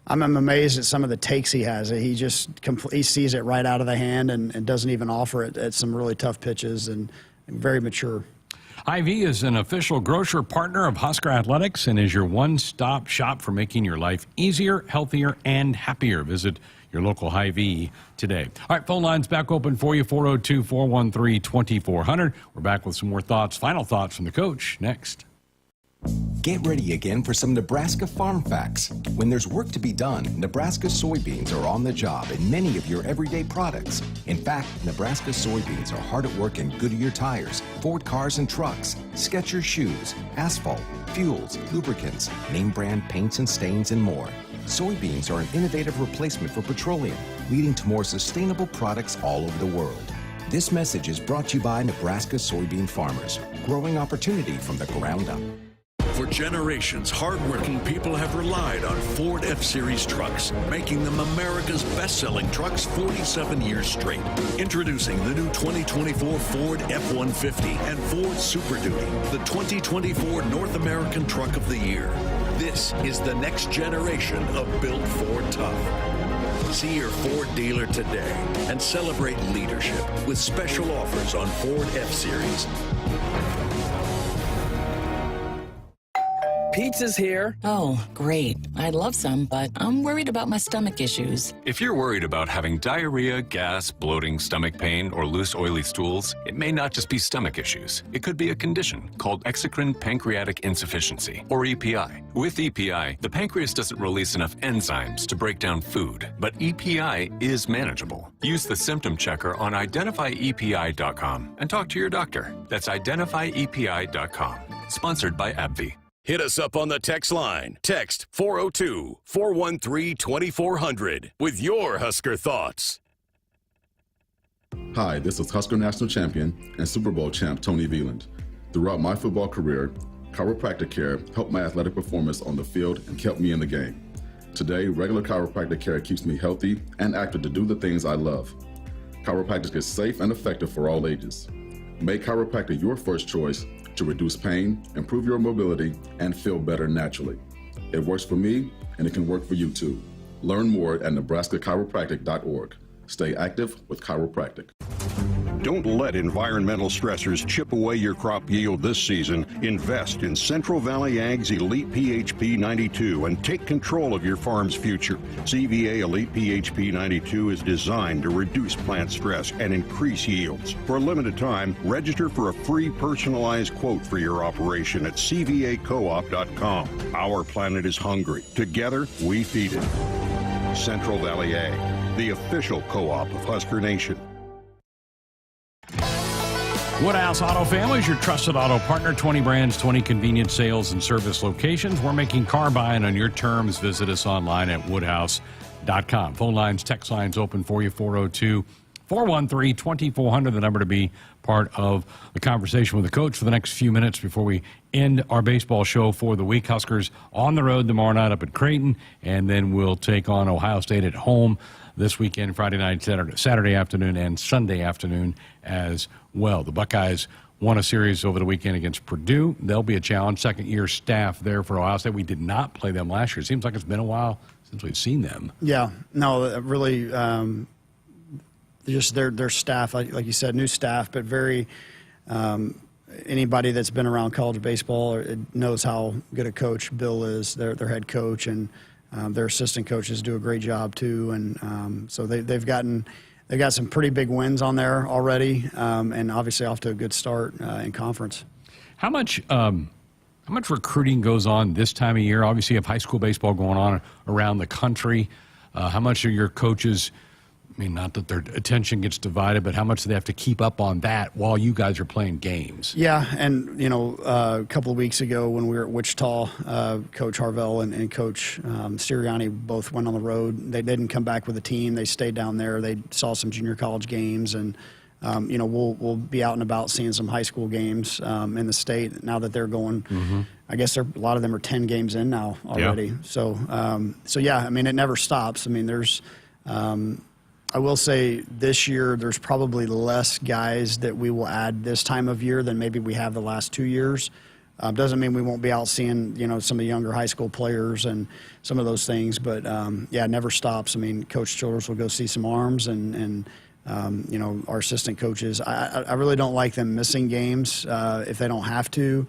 I'm amazed at some of the takes he has. He just he sees it right out of the hand and doesn't even offer it at some really tough pitches, and very mature. Hy-Vee is an official grocer partner of Husker Athletics and is your one-stop shop for making your life easier, healthier, and happier. Visit your local Hy-Vee today. All right, phone lines back open for you, 402-413-2400. We're back with some more thoughts, final thoughts from the coach next. Get ready again for some Nebraska farm facts. When there's work to be done, Nebraska soybeans are on the job in many of your everyday products. In fact, Nebraska soybeans are hard at work in Goodyear tires, Ford cars and trucks, Skechers shoes, asphalt, fuels, lubricants, name brand paints and stains, and more. Soybeans are an innovative replacement for petroleum, leading to more sustainable products all over the world. This message is brought to you by Nebraska soybean farmers, growing opportunity from the ground up. For generations, hardworking people have relied on Ford F-Series trucks, making them America's best-selling trucks 47 years straight. Introducing the new 2024 Ford F-150 and Ford Super Duty, the 2024 North American Truck of the Year. This is the next generation of Built Ford Tough. See your Ford dealer today and celebrate leadership with special offers on Ford F-Series. Pizza's here. Oh, great. I'd love some, but I'm worried about my stomach issues. If you're worried about having diarrhea, gas, bloating, stomach pain, or loose, oily stools, it may not just be stomach issues. It could be a condition called exocrine pancreatic insufficiency, or EPI. With EPI, the pancreas doesn't release enough enzymes to break down food, but EPI is manageable. Use the symptom checker on identifyepi.com and talk to your doctor. That's identifyepi.com. Sponsored by AbbVie. Hit us up on the text line. Text 402-413-2400 with your Husker thoughts. Hi, this is Husker National Champion and Super Bowl champ Tony Veland. Throughout my football career, chiropractic care helped my athletic performance on the field and kept me in the game. Today, regular chiropractic care keeps me healthy and active to do the things I love. Chiropractic is safe and effective for all ages. Make chiropractic your first choice to reduce pain, improve your mobility, and feel better naturally. It works for me, and it can work for you too. Learn more at nebraska-chiropractic.org. Stay active with chiropractic. Don't let environmental stressors chip away your crop yield this season. Invest in Central Valley Ag's Elite PHP 92 and take control of your farm's future. CVA Elite PHP 92 is designed to reduce plant stress and increase yields. For a limited time, register for a free personalized quote for your operation at cvacoop.com. Our planet is hungry. Together, we feed it. Central Valley Ag, the official co-op of Husker Nation. Woodhouse Auto Family is your trusted auto partner. 20 brands, 20 convenient sales and service locations. We're making car buying on your terms. Visit us online at woodhouse.com. Phone lines, text lines open for you, 402-413-2400, the number to be part of the conversation with the coach for the next few minutes before we end our baseball show for the week. Huskers on the road tomorrow night up at Creighton, and then we'll take on Ohio State at home this weekend, Friday night, Saturday afternoon, and Sunday afternoon as well. The Buckeyes won a series over the weekend against Purdue. They'll be a challenge. Second-year staff there for Ohio State. We did not play them last year. It seems like it's been a while since we've seen them. Yeah, no, really, just their staff, like you said, new staff, but very anybody that's been around college baseball knows how good a coach Bill is, their head coach, and their assistant coaches do a great job too. And so they've got some pretty big wins on there already, and obviously off to a good start in conference. How much recruiting goes on this time of year? Obviously, you have high school baseball going on around the country. How much are your coaches, I mean, not that their attention gets divided, but how much do they have to keep up on that while you guys are playing games? Yeah, and, a couple of weeks ago when we were at Wichita, Coach Harvell and Coach Sirianni both went on the road. They didn't come back with a team. They stayed down there. They saw some junior college games, and, we'll be out and about seeing some high school games in the state now that they're going. Mm-hmm. I guess a lot of them are 10 games in now already. Yeah. So yeah, I mean, it never stops. I mean, there's I will say this year there's probably less guys that we will add this time of year than maybe we have the last 2 years. Doesn't mean we won't be out seeing, some of the younger high school players and some of those things. But, yeah, it never stops. I mean, Coach Childress will go see some arms and our assistant coaches. I really don't like them missing games if they don't have to.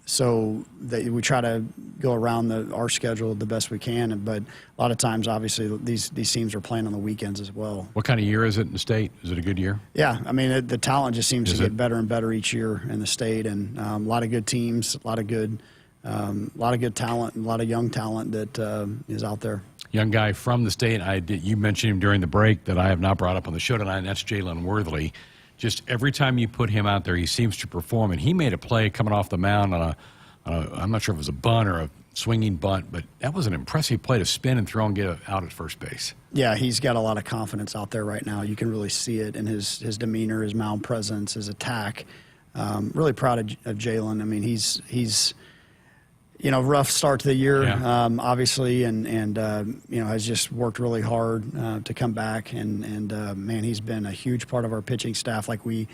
So we try to go around our schedule the best we can, but a lot of times, obviously, these teams are playing on the weekends as well. What kind of year is it in the state? Is it a good year? Yeah, I mean, the talent just seems to get better and better each year in the state, and a lot of good teams, a lot of good talent, and a lot of young talent that is out there. Young guy from the state. You mentioned him during the break that I have not brought up on the show tonight, and that's Jalen Worthley. Just every time you put him out there, he seems to perform. And he made a play coming off the mound on I'm not sure if it was a bunt or a swinging bunt, but that was an impressive play to spin and throw and get out at first base. Yeah, he's got a lot of confidence out there right now. You can really see it in his demeanor, his mound presence, his attack. Really proud of Jalen. I mean, he's rough start to the year, obviously, and has just worked really hard to come back. And man, he's been a huge part of our pitching staff like we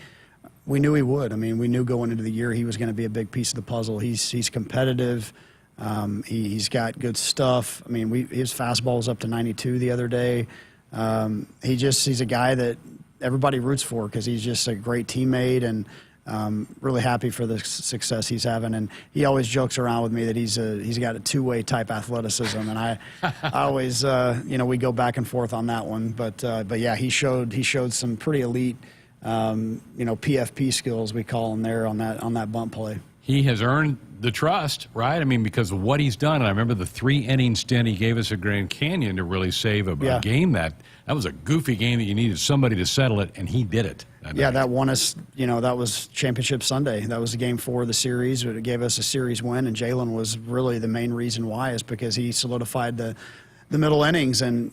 knew he would. I mean, we knew going into the year he was going to be a big piece of the puzzle. He's competitive. He's got good stuff. I mean, his fastball was up to 92 the other day. He's a guy that everybody roots for because he's just a great teammate, and really happy for the success he's having. And he always jokes around with me that he's got a two-way type athleticism, and I always we go back and forth on that one. But yeah, he showed some pretty elite PFP skills, we call them there, on that bunt play. He has earned the trust, right? I mean, because of what he's done. And I remember the 3-inning stint he gave us at Grand Canyon to really save a game that was a goofy game that you needed somebody to settle it, and he did it. That won us, that was Championship Sunday. That was the game 4 of the series. It gave us a series win, and Jalen was really the main reason why, is because he solidified the middle innings. And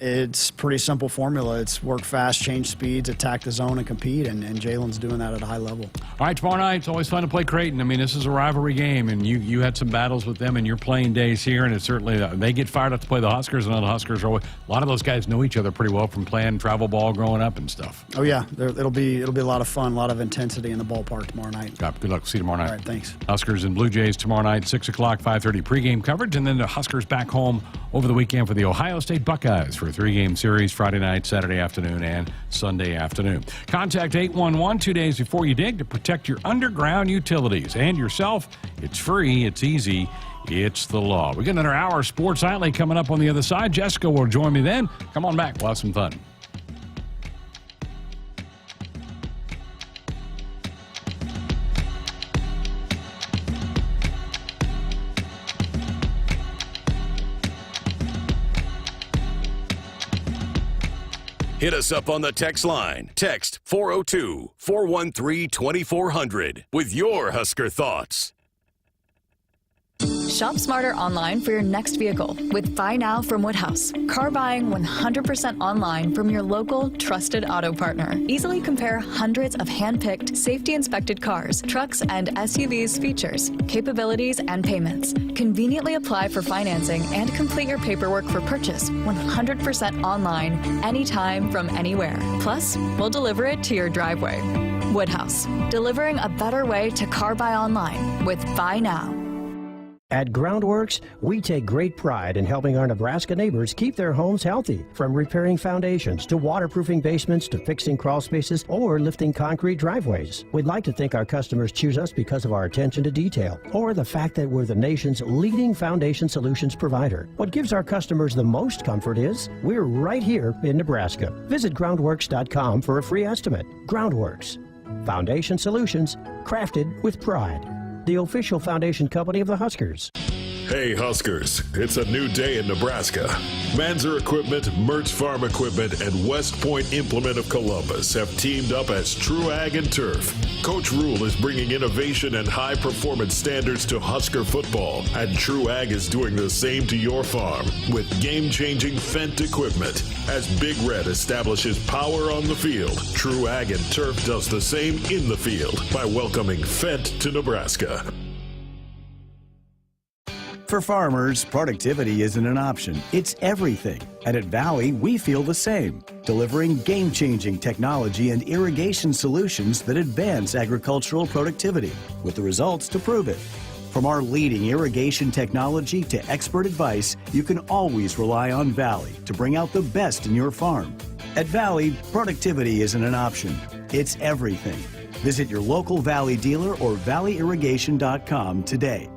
it's pretty simple formula. It's work fast, change speeds, attack the zone, and compete, and Jalen's doing that at a high level. All right, tomorrow night, it's always fun to play Creighton. I mean, this is a rivalry game, and you had some battles with them in your playing days here, and it's certainly they get fired up to play the Huskers, and the Huskers a lot of those guys know each other pretty well from playing travel ball growing up and stuff. Oh, yeah. It'll be a lot of fun, a lot of intensity in the ballpark tomorrow night. Good luck. See you tomorrow night. All right, thanks. Huskers and Blue Jays tomorrow night, 6 o'clock, 5:30 pregame coverage, and then the Huskers back home over the weekend for the Ohio State Buckeyes for a 3-game series, Friday night, Saturday afternoon, and Sunday afternoon. Contact 811 2 days before you dig to protect your underground utilities and yourself. It's free, it's easy, it's the law. We got another hour of Sports Nightly coming up on the other side. Jessica will join me then. Come on back, we'll have some fun. Hit us up on the text line. Text 402-413-2400 with your Husker thoughts. Shop smarter online for your next vehicle with Buy Now from Woodhouse. Car buying 100% online from your local trusted auto partner. Easily compare hundreds of hand-picked, safety-inspected cars, trucks, and SUVs features, capabilities, and payments. Conveniently apply for financing and complete your paperwork for purchase 100% online, anytime from anywhere. Plus, we'll deliver it to your driveway. Woodhouse, delivering a better way to car buy online with Buy Now. At Groundworks, we take great pride in helping our Nebraska neighbors keep their homes healthy. From repairing foundations to waterproofing basements to fixing crawl spaces or lifting concrete driveways. We'd like to think our customers choose us because of our attention to detail or the fact that we're the nation's leading foundation solutions provider. What gives our customers the most comfort is we're right here in Nebraska. Visit groundworks.com for a free estimate. Groundworks. Foundation solutions crafted with pride. The official foundation company of the Huskers. Hey Huskers, it's a new day in Nebraska. Manzer Equipment, Mertz Farm Equipment, and West Point Implement of Columbus have teamed up as True Ag and Turf. Coach Rule is bringing innovation and high-performance standards to Husker football, and True Ag is doing the same to your farm with game-changing Fendt equipment. As Big Red establishes power on the field, True Ag and Turf does the same in the field by welcoming Fendt to Nebraska. For farmers, productivity isn't an option, it's everything. And at Valley, we feel the same, delivering game-changing technology and irrigation solutions that advance agricultural productivity, with the results to prove it. From our leading irrigation technology to expert advice, you can always rely on Valley to bring out the best in your farm. At Valley, productivity isn't an option, it's everything. Visit your local Valley dealer or valleyirrigation.com today.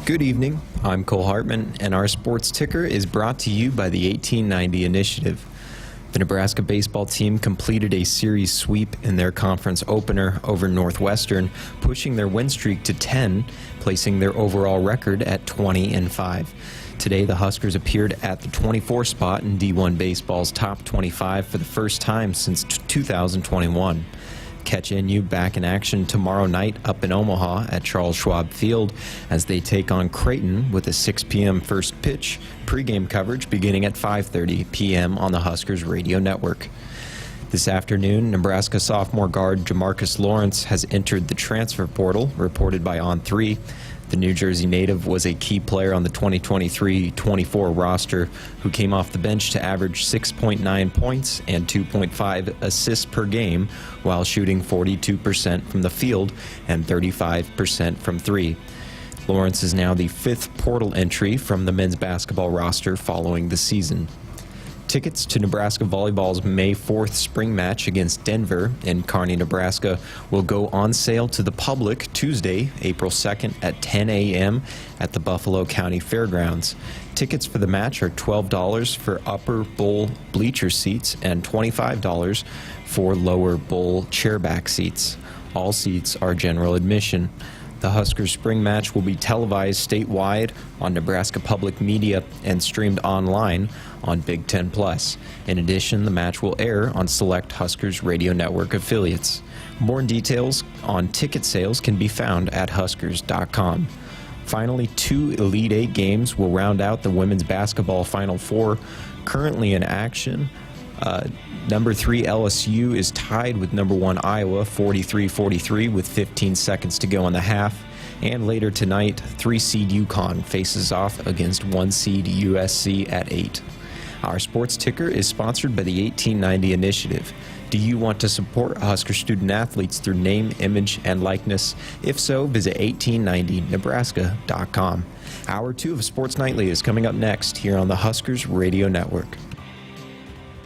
Good evening. I'm Cole Hartman, and our sports ticker is brought to you by the 1890 Initiative. The Nebraska baseball team completed a series sweep in their conference opener over Northwestern, pushing their win streak to 10, placing their overall record at 20-5. Today, the Huskers appeared at the 24 spot in D1 baseball's top 25 for the first time since 2021. Catch NU back in action tomorrow night up in Omaha at Charles Schwab Field as they take on Creighton with a 6 p.m. first pitch. Pregame coverage beginning at 5:30 p.m. on the Huskers radio network. This afternoon, Nebraska sophomore guard Jamarcus Lawrence has entered the transfer portal, reported by On3. The New Jersey native was a key player on the 2023-24 roster who came off the bench to average 6.9 points and 2.5 assists per game while shooting 42% from the field and 35% from three. Lawrence is now the fifth portal entry from the men's basketball roster following the season. Tickets to Nebraska volleyball's May 4th spring match against Denver in Kearney, Nebraska will go on sale to the public Tuesday, April 2nd at 10 a.m. at the Buffalo County Fairgrounds. Tickets for the match are $12 for upper bowl bleacher seats and $25 for lower bowl chairback seats. All seats are general admission. The Huskers spring match will be televised statewide on Nebraska Public Media and streamed online on Big Ten Plus. In addition, the match will air on select Huskers radio network affiliates. More details on ticket sales can be found at huskers.com. Finally, 2 Elite Eight games will round out the women's basketball Final Four currently in action. Number 3 LSU is tied with number 1 Iowa 43-43 with 15 seconds to go in the half. And later tonight, 3 seed UConn faces off against 1 seed USC at 8. Our sports ticker is sponsored by the 1890 Initiative. Do you want to support Husker student athletes through name, image, and likeness? If so, visit 1890nebraska.com. Hour 2 of Sports Nightly is coming up next here on the Huskers Radio Network.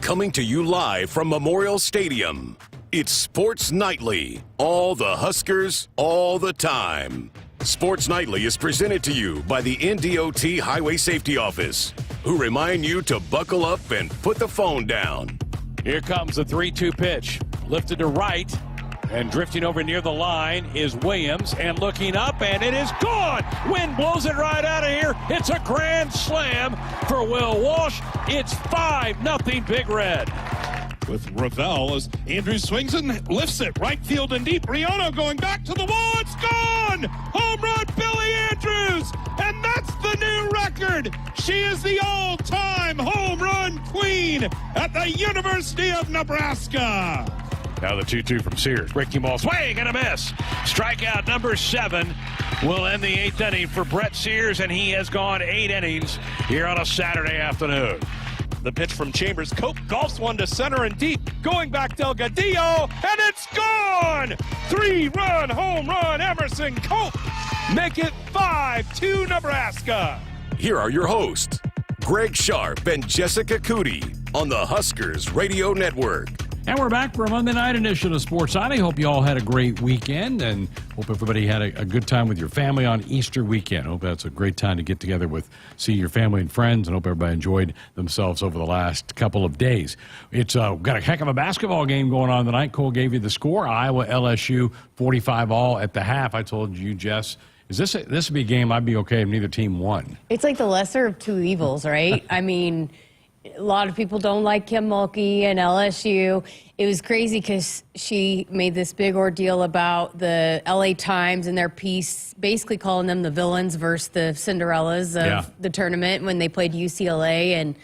Coming to you live from Memorial Stadium, it's Sports Nightly. All the Huskers, all the time. Sports Nightly is presented to you by the NDOT Highway Safety Office, who remind you to buckle up and put the phone down. Here comes the 3-2 pitch. Lifted to right, and drifting over near the line is Williams, and looking up, and it is gone. Wind blows it right out of here. It's a grand slam for Will Walsh. It's 5-0 Big Red. With Ravel as Andrews swings and lifts it right field and deep. Riono going back to the wall. It's gone! Home run, Billy Andrews! And that's the new record. She is the all-time home run queen at the University of Nebraska. Now the 2-2 from Sears. Breaking ball, swing and a miss. Strikeout number 7 will end the 8th inning for Brett Sears, and he has gone 8 innings here on a Saturday afternoon. The pitch from Chambers. Cope golfs one to center and deep. Going back Delgadillo, and it's gone! 3-run home run, Emerson Cope. Make it 5-2 Nebraska. Here are your hosts, Greg Sharpe and Jessica Coody on the Huskers Radio Network. And we're back for a Monday night edition of Sports Night. I hope you all had a great weekend and hope everybody had a good time with your family on Easter weekend. Hope that's a great time to get together with, see your family and friends, and hope everybody enjoyed themselves over the last couple of days. It's got a heck of a basketball game going on tonight. Cole gave you the score. Iowa LSU 45-all at the half. I told you, Jess, this would be a game I'd be okay if neither team won. It's like the lesser of two evils, right? I mean, a lot of people don't like Kim Mulkey and LSU. It was crazy because she made this big ordeal about the LA Times and their piece, basically calling them the villains versus the Cinderellas of the tournament when they played UCLA. And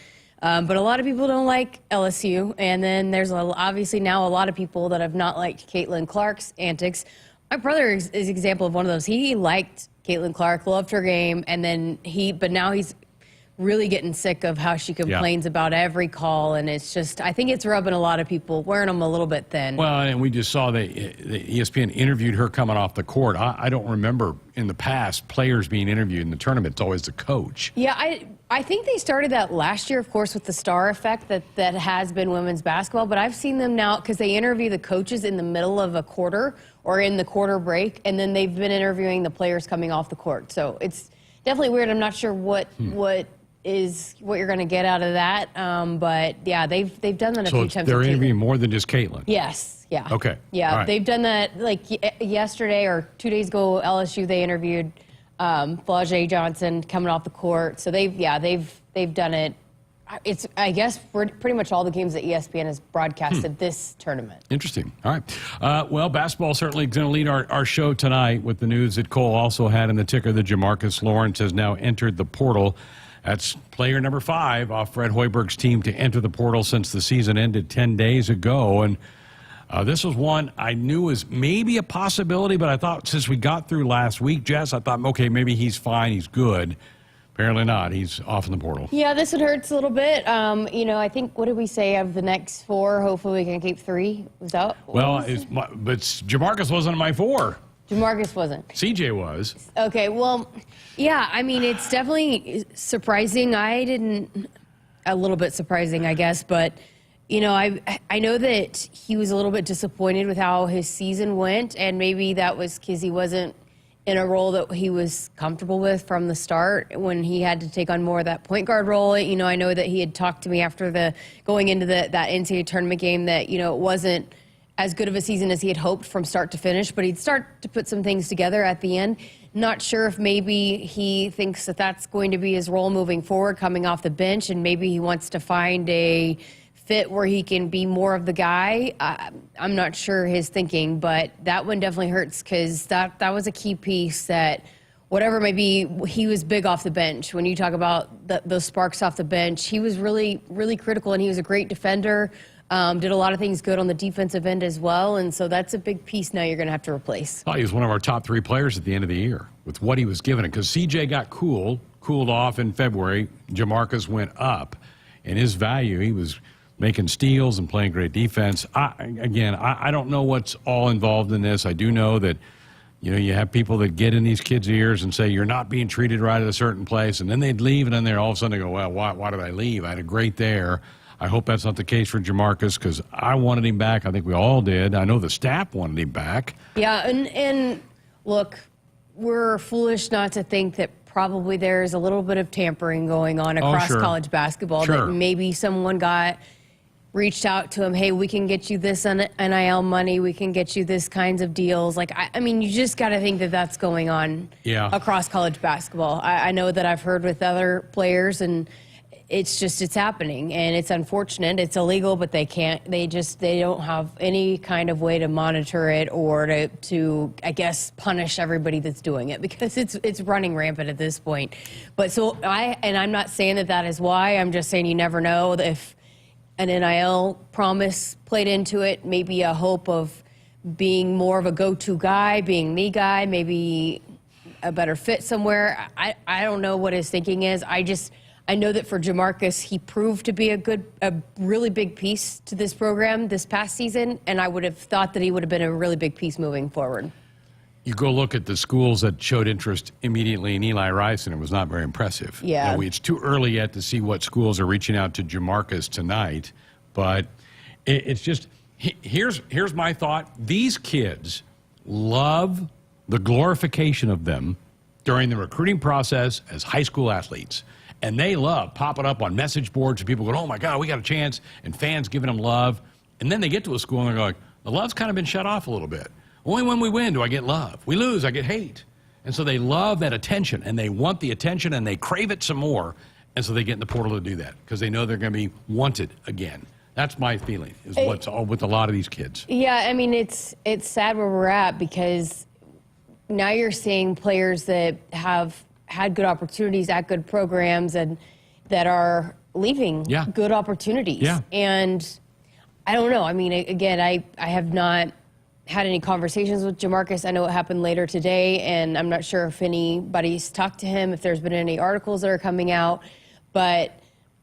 but a lot of people don't like LSU. And then there's obviously now a lot of people that have not liked Caitlin Clark's antics. My brother is an example of one of those. He liked Caitlin Clark, loved her game, and then but now he's really getting sick of how she complains about every call, and it's just, I think it's rubbing a lot of people, wearing them a little bit thin. Well, and we just saw the ESPN interviewed her coming off the court. I don't remember in the past players being interviewed in the tournament. It's always the coach. Yeah, I think they started that last year, of course, with the star effect that has been women's basketball, but I've seen them now because they interview the coaches in the middle of a quarter or in the quarter break, and then they've been interviewing the players coming off the court. So it's definitely weird. I'm not sure what you're going to get out of that. But yeah, they've done that a few times. So they're interviewing more than just Caitlin. Yes. Yeah. Okay. Yeah, right. They've done that like yesterday or 2 days ago. LSU, they interviewed Flau'jae Johnson coming off the court. So they've done it. It's, I guess, pretty much all the games that ESPN has broadcasted this tournament. Interesting. All right. Well, basketball certainly going to lead our show tonight with the news that Cole also had in the ticker that Jamarcus Lawrence has now entered the portal. That's player number 5 off Fred Hoiberg's team to enter the portal since the season ended 10 days ago. And this was one I knew was maybe a possibility, but I thought since we got through last week, Jess, I thought, okay, maybe he's fine, he's good. Apparently not. He's off in the portal. Yeah, this one hurts a little bit. I think, what did we say of the next 4? Hopefully we can keep 3. Was that? Well, but Jamarcus wasn't in my 4. Jamarcus wasn't. CJ was. Okay, well, yeah, I mean, it's definitely surprising. A little bit surprising, I guess, but, I know that he was a little bit disappointed with how his season went, and maybe that was because he wasn't in a role that he was comfortable with from the start when he had to take on more of that point guard role. I know that he had talked to me after going into that NCAA tournament game that, it wasn't as good of a season as he had hoped from start to finish, but he'd start to put some things together at the end. Not sure if maybe he thinks that that's going to be his role moving forward, coming off the bench, and maybe he wants to find a fit where he can be more of the guy. I'm not sure his thinking, but that one definitely hurts because that was a key piece that, whatever it may be, he was big off the bench. When you talk about those sparks off the bench, he was really, really critical, and he was a great defender, did a lot of things good on the defensive end as well, and so that's a big piece now you're going to have to replace. He was one of our top 3 players at the end of the year with what he was given, because CJ got cooled off in February. Jamarcus went up, and his value, he was making steals and playing great defense. I don't know what's all involved in this. I do know that, you have people that get in these kids' ears and say, you're not being treated right at a certain place, and then they'd leave, and then they're all of a sudden they go, well, why did I leave? I had a great there. I hope that's not the case for Jamarcus, because I wanted him back. I think we all did. I know the staff wanted him back. Yeah, and look, we're foolish not to think that probably there's a little bit of tampering going on across college basketball, that maybe someone reached out to him, hey, we can get you this NIL money, we can get you this kinds of deals. Like, I mean, you just got to think that that's going on across college basketball. I know that I've heard with other players, and it's happening, and it's unfortunate. It's illegal, but they don't have any kind of way to monitor it or to I guess, punish everybody that's doing it, because it's running rampant at this point. But I'm not saying that is why. I'm just saying you never know if an NIL promise played into it, maybe a hope of being more of a go-to guy, being the guy, maybe a better fit somewhere. I don't know what his thinking is. I know that for Jamarcus, he proved to be a really big piece to this program this past season, and I would have thought that he would have been a really big piece moving forward. You go look at the schools that showed interest immediately in Eli Rice, and it was not very impressive. Yeah. It's too early yet to see what schools are reaching out to Jamarcus tonight, but it's just, here's my thought. These kids love the glorification of them during the recruiting process as high school athletes. And they love popping up on message boards and people going, oh my God, we got a chance, and fans giving them love. And then they get to a school and they're going, the love's kind of been shut off a little bit. Only when we win do I get love. We lose, I get hate. And so they love that attention, and they want the attention, and they crave it some more. And so they get in the portal to do that because they know they're going to be wanted again. That's my feeling, is what's all with a lot of these kids. Yeah, I mean, it's sad where we're at, because now you're seeing players that have had good opportunities at good programs and that are leaving good opportunities. Yeah. And I don't know. I mean, again, I have not had any conversations with Jamarcus. I know it happened later today, and I'm not sure if anybody's talked to him, if there's been any articles that are coming out. But,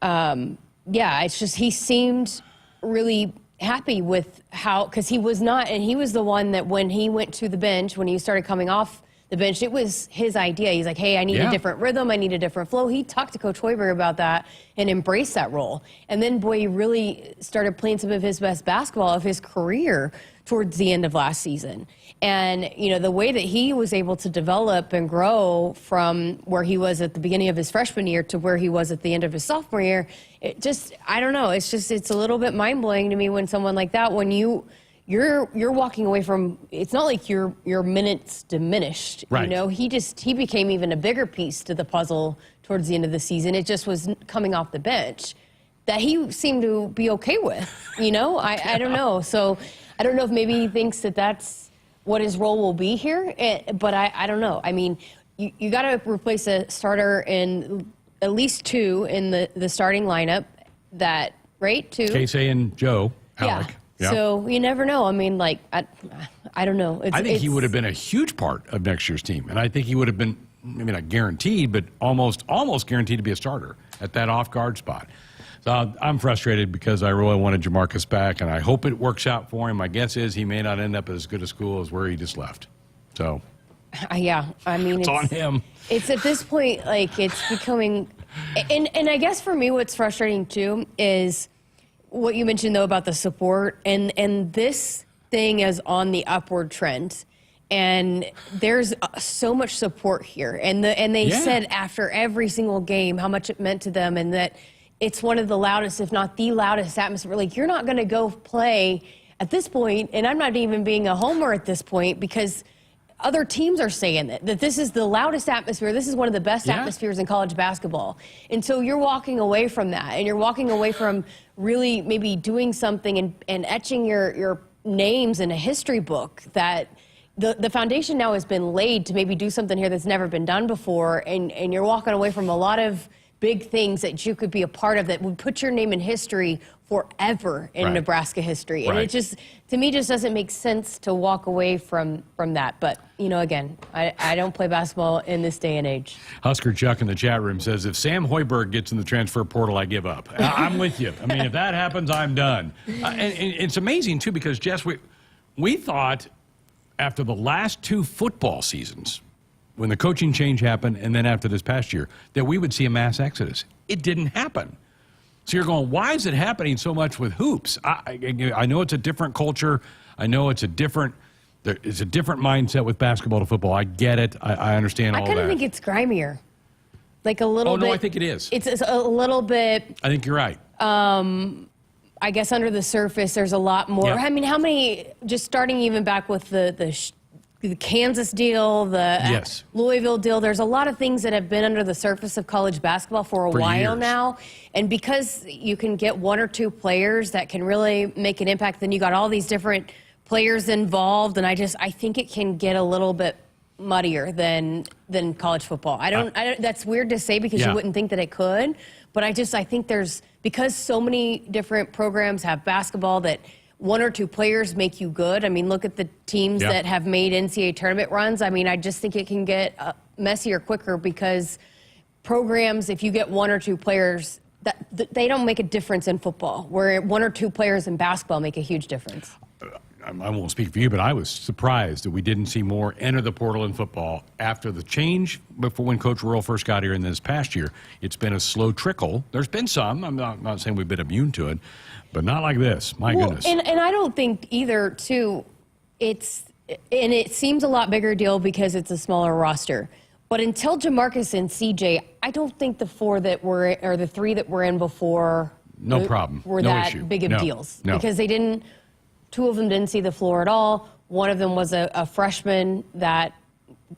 it's just he seemed really happy with how, because he was not, and he was the one that when he went to the bench, when he started coming off the bench. It was his idea. He's like, hey, I need a different rhythm. I need a different flow. He talked to Coach Hoiberg about that and embraced that role. And then, boy, he really started playing some of his best basketball of his career towards the end of last season. And, you know, the way that he was able to develop and grow from where he was at the beginning of his freshman year to where he was at the end of his sophomore year, it just, I don't know. It's a little bit mind-blowing to me when someone like that, when you're walking away from, it's not like your minutes diminished. Right. You know, he became even a bigger piece to the puzzle towards the end of the season. It just was coming off the bench that he seemed to be okay with, you know? I don't know. So I don't know if maybe he thinks that that's what his role will be here, but I don't know. I mean, you got to replace a starter in at least two in the starting lineup. That, right? Two. Casey and Joe. Alec. Yeah. So you never know. I mean, like, I don't know. I think he would have been a huge part of next year's team, and I think he would have been, maybe not guaranteed, but almost guaranteed to be a starter at that off-guard spot. So I'm frustrated because I really wanted Jamarcus back, and I hope it works out for him. My guess is he may not end up as good a school as where he just left. So, yeah, I mean, it's on him. It's at this point, like, it's becoming, and I guess for me, what's frustrating too is what you mentioned though about the support, and this thing is on the upward trend. And there's so much support here, and they said after every single game how much it meant to them, and that it's one of the loudest, if not the loudest atmosphere. Like, you're not going to go play at this point, and I'm not even being a homer at this point because other teams are saying that this is the loudest atmosphere. This is one of the best atmospheres in college basketball. And so you're walking away from that, and you're walking away from really maybe doing something and etching your names in a history book that the foundation now has been laid to maybe do something here that's never been done before, and you're walking away from a lot of big things that you could be a part of that would put your name in history forever in Nebraska history. And it just, to me, just doesn't make sense to walk away from that. But, you know, again, I don't play basketball in this day and age. Husker Chuck in the chat room says, if Sam Hoiberg gets in the transfer portal, I give up. I'm with you. I mean, if that happens, I'm done. And it's amazing, too, because, Jess, we thought after the last two football seasons, when the coaching change happened, and then after this past year, that we would see a mass exodus. It didn't happen. So you're going, why is it happening so much with hoops? I know it's a different culture. I know it's a different mindset with basketball to football. I get it. I understand all that. I kind of think it's grimier. Like a little bit. Oh, no, I think it is. It's a little bit. I think you're right. I guess under the surface, there's a lot more. I mean, how many, just starting even back with the Kansas deal, the Louisville deal. There's a lot of things that have been under the surface of college basketball for a while years now. And because you can get one or two players that can really make an impact, then you got all these different players involved. And I think it can get a little bit muddier than college football. I don't that's weird to say because you wouldn't think that it could. But I think because so many different programs have basketball that one or two players make you good. I mean, look at the teams that have made NCAA tournament runs. I mean, I just think it can get messier quicker because programs, if you get one or two players, they don't make a difference in football, where one or two players in basketball make a huge difference. I won't speak for you, but I was surprised that we didn't see more enter the portal in football after the change before when Coach Royal first got here in this past year. It's been a slow trickle. There's been some. I'm not saying we've been immune to it, but not like this. My goodness. And I don't think either, too, it seems a lot bigger deal because it's a smaller roster. But until Jamarcus and CJ, I don't think the three that were in before were that big of deals. No. Because two of them didn't see the floor at all. One of them was a freshman that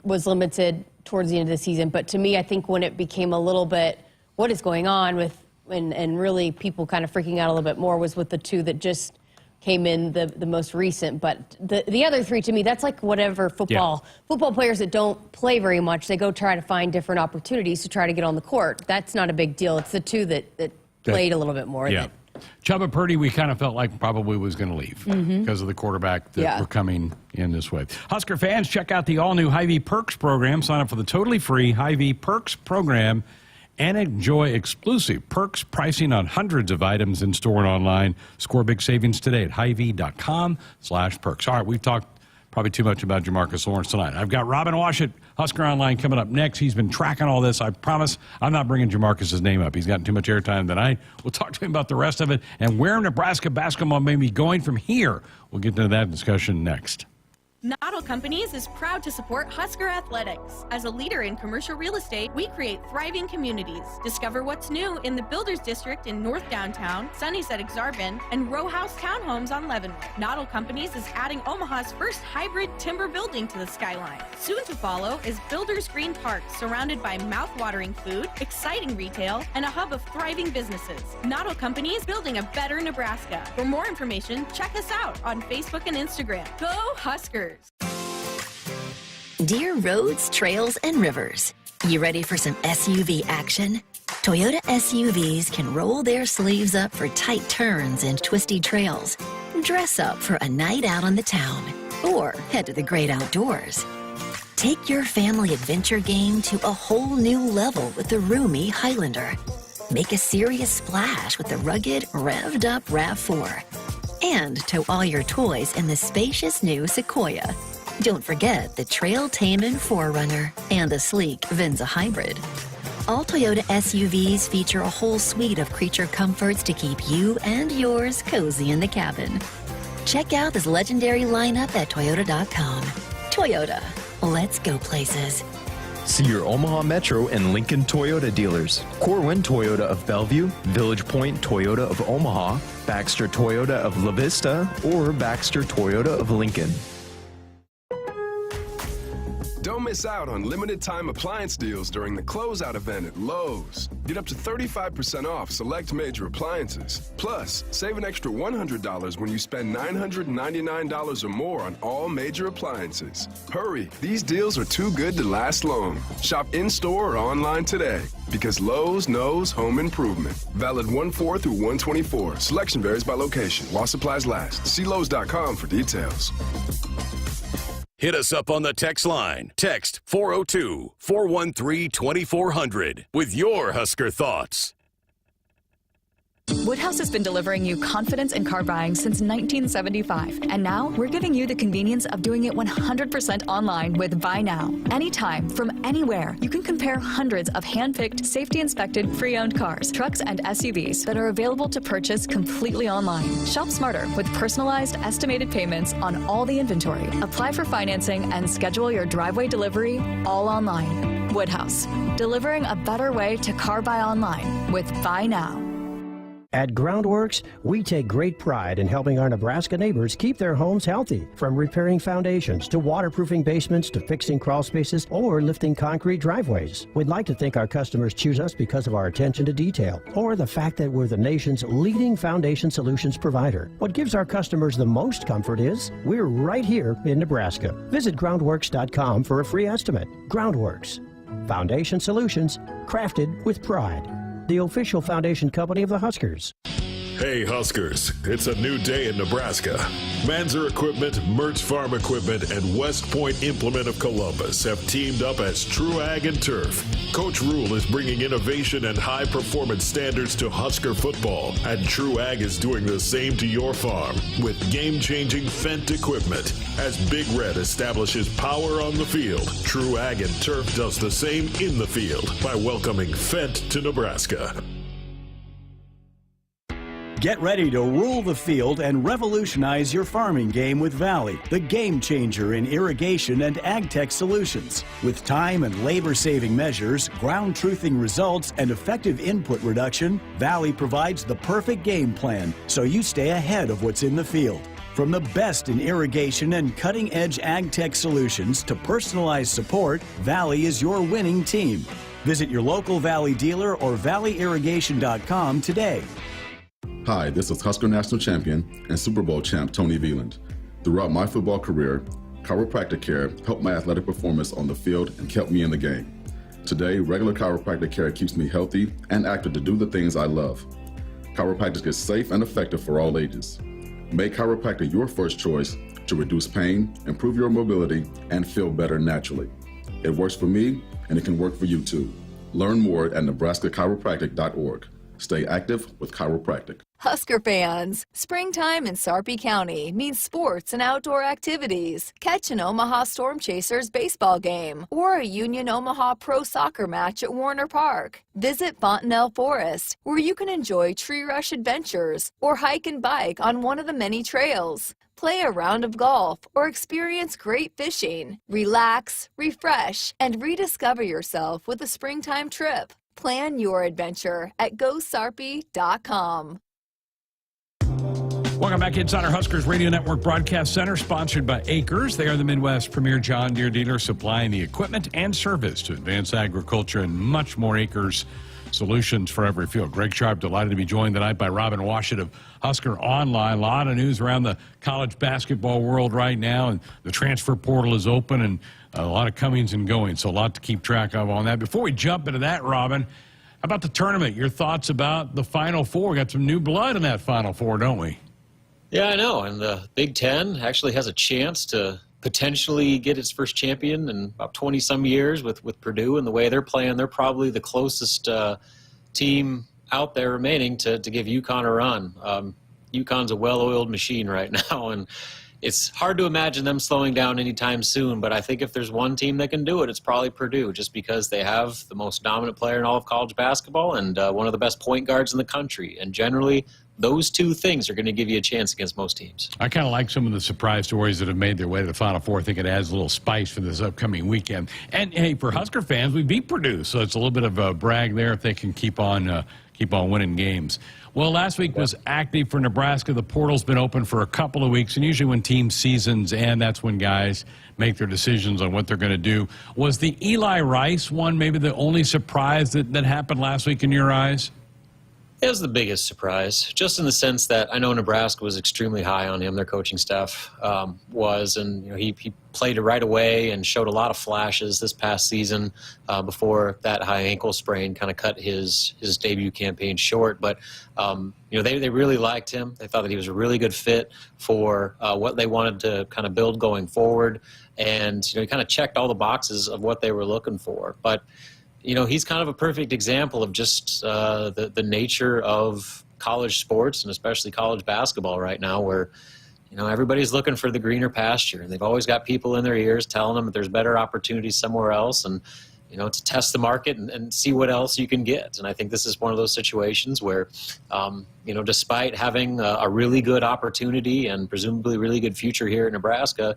was limited towards the end of the season. But to me, I think when it became a little bit, what is going on with, and really people kind of freaking out a little bit more was with the two that just came in the most recent. But the other three, to me, that's like whatever football players that don't play very much, they go try to find different opportunities to try to get on the court. That's not a big deal. It's the two that played a little bit more. Yeah. Chubba Purdy, we kind of felt like probably was going to leave because of the quarterback that were coming in this way. Husker fans, check out the all-new Hy-Vee Perks program. Sign up for the totally free Hy-Vee Perks program and enjoy exclusive perks pricing on hundreds of items in store and online. Score big savings today at Hy-Vee.com/perks. All right, we've talked probably too much about Jamarcus Lawrence tonight. I've got Robin Washut, Husker Online, coming up next. He's been tracking all this. I promise I'm not bringing Jamarcus's name up. He's gotten too much airtime tonight. We'll talk to him about the rest of it and where Nebraska basketball may be going from here. We'll get into that discussion next. NDOT Companies is proud to support Husker Athletics. As a leader in commercial real estate, we create thriving communities. Discover what's new in the Builders District in North Downtown, Sunnyside Exarban, and row house townhomes on Leavenworth. NDOT Companies is adding Omaha's first hybrid timber building to the skyline. Soon to follow is Builders Green Park, surrounded by mouth-watering food, exciting retail, and a hub of thriving businesses. NDOT Companies, building a better Nebraska. For more information, check us out on Facebook and Instagram. Go Huskers! Dear roads, trails, and rivers, you ready for some SUV action? Toyota SUVs can roll their sleeves up for tight turns and twisty trails, dress up for a night out on the town, or head to the great outdoors. Take your family adventure game to a whole new level with the roomy Highlander. Make a serious splash with the rugged, revved-up RAV4. And tow all your toys in the spacious new Sequoia. Don't forget the trail-taming 4Runner and the sleek Venza Hybrid. All Toyota SUVs feature a whole suite of creature comforts to keep you and yours cozy in the cabin. Check out this legendary lineup at Toyota.com. Toyota, let's go places. See your Omaha Metro and Lincoln Toyota dealers. Corwin Toyota of Bellevue, Village Point Toyota of Omaha, Baxter Toyota of La Vista, or Baxter Toyota of Lincoln. Don't miss out on limited-time appliance deals during the closeout event at Lowe's. Get up to 35% off select major appliances. Plus, save an extra $100 when you spend $999 or more on all major appliances. Hurry, these deals are too good to last long. Shop in-store or online today, because Lowe's knows home improvement. Valid 1/4 through 1/24. Selection varies by location while supplies last. See Lowe's.com for details. Hit us up on the text line. Text 402-413-2400 with your Husker thoughts. Woodhouse has been delivering you confidence in car buying since 1975, and now we're giving you the convenience of doing it 100% online with Buy Now. Anytime, from anywhere, you can compare hundreds of hand-picked, safety-inspected, pre-owned cars, trucks, and SUVs that are available to purchase completely online. Shop smarter with personalized, estimated payments on all the inventory. Apply for financing and schedule your driveway delivery all online. Woodhouse, delivering a better way to car buy online with Buy Now. At Groundworks, we take great pride in helping our Nebraska neighbors keep their homes healthy. From repairing foundations to waterproofing basements to fixing crawl spaces or lifting concrete driveways. We'd like to think our customers choose us because of our attention to detail or the fact that we're the nation's leading foundation solutions provider. What gives our customers the most comfort is we're right here in Nebraska. Visit groundworks.com for a free estimate. Groundworks, foundation solutions crafted with pride. The official foundation company of the Huskers. Hey Huskers, it's a new day in Nebraska. Manzer Equipment, Mertz Farm Equipment, and West Point Implement of Columbus have teamed up as True Ag and Turf. Coach Rule is bringing innovation and high-performance standards to Husker football, and True Ag is doing the same to your farm with game-changing Fendt equipment. As Big Red establishes power on the field, True Ag and Turf does the same in the field by welcoming Fendt to Nebraska. Get ready to rule the field and revolutionize your farming game with Valley, the game changer in irrigation and ag tech solutions. With time and labor-saving measures, ground truthing results, and effective input reduction, Valley provides the perfect game plan so you stay ahead of what's in the field. From the best in irrigation and cutting-edge ag tech solutions to personalized support, Valley is your winning team. Visit your local Valley dealer or valleyirrigation.com today. Hi, this is Husker National Champion and Super Bowl champ Tony Veland. Throughout my football career, chiropractic care helped my athletic performance on the field and kept me in the game. Today, regular chiropractic care keeps me healthy and active to do the things I love. Chiropractic is safe and effective for all ages. Make chiropractic your first choice to reduce pain, improve your mobility, and feel better naturally. It works for me, and it can work for you too. Learn more at nebraska-chiropractic.org. Stay active with chiropractic. Husker fans, springtime in Sarpy County means sports and outdoor activities. Catch an Omaha Storm Chasers baseball game or a Union Omaha Pro Soccer match at Warner Park. Visit Fontanelle Forest, where you can enjoy tree rush adventures or hike and bike on one of the many trails. Play a round of golf or experience great fishing. Relax, refresh, and rediscover yourself with a springtime trip. Plan your adventure at GoSarpy.com. Welcome back inside our Huskers Radio Network Broadcast Center, sponsored by Acres. They are the Midwest's premier John Deere dealer, supplying the equipment and service to advance agriculture and much more. Acres solutions for every field. Greg Sharpe, delighted to be joined tonight by Robin Washut of Husker Online. A lot of news around the college basketball world right now, and the transfer portal is open, and a lot of comings and goings, so a lot to keep track of on that. Before we jump into that, Robin, how about the tournament? Your thoughts about the Final Four? We got some new blood in that Final Four, don't we? Yeah, I know, and the Big Ten actually has a chance to potentially get its first champion in about 20-some years with Purdue and the way they're playing. They're probably the closest team out there remaining to give UConn a run. UConn's a well-oiled machine right now, and it's hard to imagine them slowing down anytime soon, but I think if there's one team that can do it, it's probably Purdue, just because they have the most dominant player in all of college basketball and one of the best point guards in the country. And generally, those two things are going to give you a chance against most teams. I kind of like some of the surprise stories that have made their way to the Final Four. I think it adds a little spice for this upcoming weekend. And, hey, for Husker fans, we beat Purdue, so it's a little bit of a brag there if they can keep on winning games. Well, last week was active for Nebraska. The portal's been open for a couple of weeks, and usually when team seasons end, that's when guys make their decisions on what they're going to do. Was the Eli Rice one maybe the only surprise that happened last week in your eyes? It was the biggest surprise, just in the sense that I know Nebraska was extremely high on him. Their coaching staff was, and he played it right away and showed a lot of flashes this past season before that high ankle sprain kind of cut his debut campaign short. But they really liked him. They thought that he was a really good fit for what they wanted to kind of build going forward, and he kind of checked all the boxes of what they were looking for. But he's kind of a perfect example of just the nature of college sports, and especially college basketball right now, where everybody's looking for the greener pasture, and they've always got people in their ears telling them that there's better opportunities somewhere else, and to test the market and see what else you can get. And I think this is one of those situations where despite having a really good opportunity and presumably really good future here in Nebraska,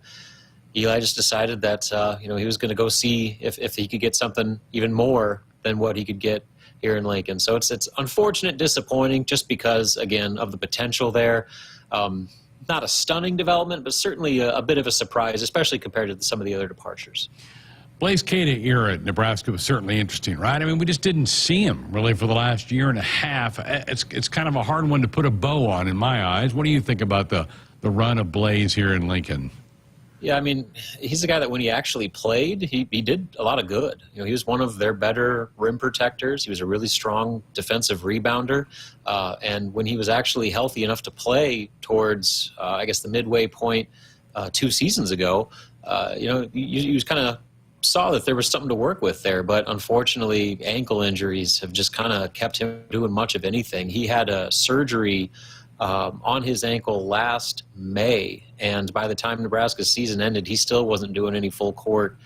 Eli just decided that he was going to go see if he could get something even more than what he could get here in Lincoln. So it's unfortunate, disappointing, just because, again, of the potential there. Not a stunning development, but certainly a bit of a surprise, especially compared to some of the other departures. Blaise Cada era at Nebraska was certainly interesting, right? I mean, we just didn't see him really for the last year and a half. It's kind of a hard one to put a bow on in my eyes. What do you think about the run of Blaise here in Lincoln? Yeah, I mean, he's a guy that when he actually played, he did a lot of good. He was one of their better rim protectors. He was a really strong defensive rebounder. And when he was actually healthy enough to play towards, the midway point 2 seasons ago, you was kind of saw that there was something to work with there. But unfortunately, ankle injuries have just kind of kept him doing much of anything. He had a surgery on his ankle last May, and by the time Nebraska's season ended, he still wasn't doing any full court,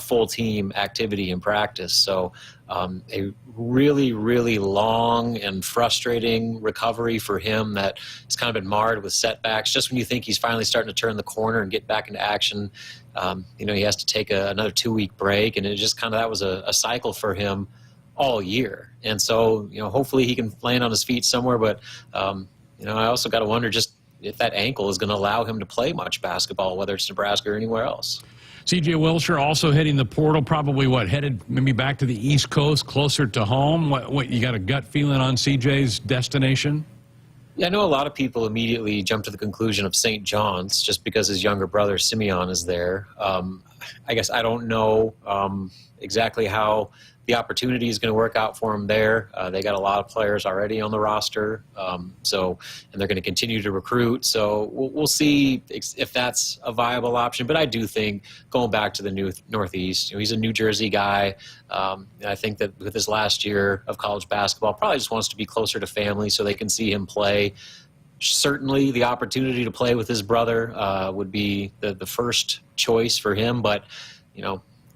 full team activity in practice. So a really, really long and frustrating recovery for him that has kind of been marred with setbacks. Just when you think he's finally starting to turn the corner and get back into action, he has to take another 2-week break, and it just kind of, that was a cycle for him all year. And so, hopefully he can land on his feet somewhere, but I also got to wonder just if that ankle is going to allow him to play much basketball, whether it's Nebraska or anywhere else. C.J. Wilshire also hitting the portal, probably headed maybe back to the East Coast, closer to home. What you got a gut feeling on C.J.'s destination? Yeah, I know a lot of people immediately jump to the conclusion of St. John's just because his younger brother Simeon is there. I guess I don't know exactly how the opportunity is going to work out for them there. They got a lot of players already on the roster, and they're going to continue to recruit. So we'll see if that's a viable option. But I do think going back to the Northeast, he's a New Jersey guy. I think that with his last year of college basketball, probably just wants to be closer to family so they can see him play. Certainly the opportunity to play with his brother would be the first choice for him. But,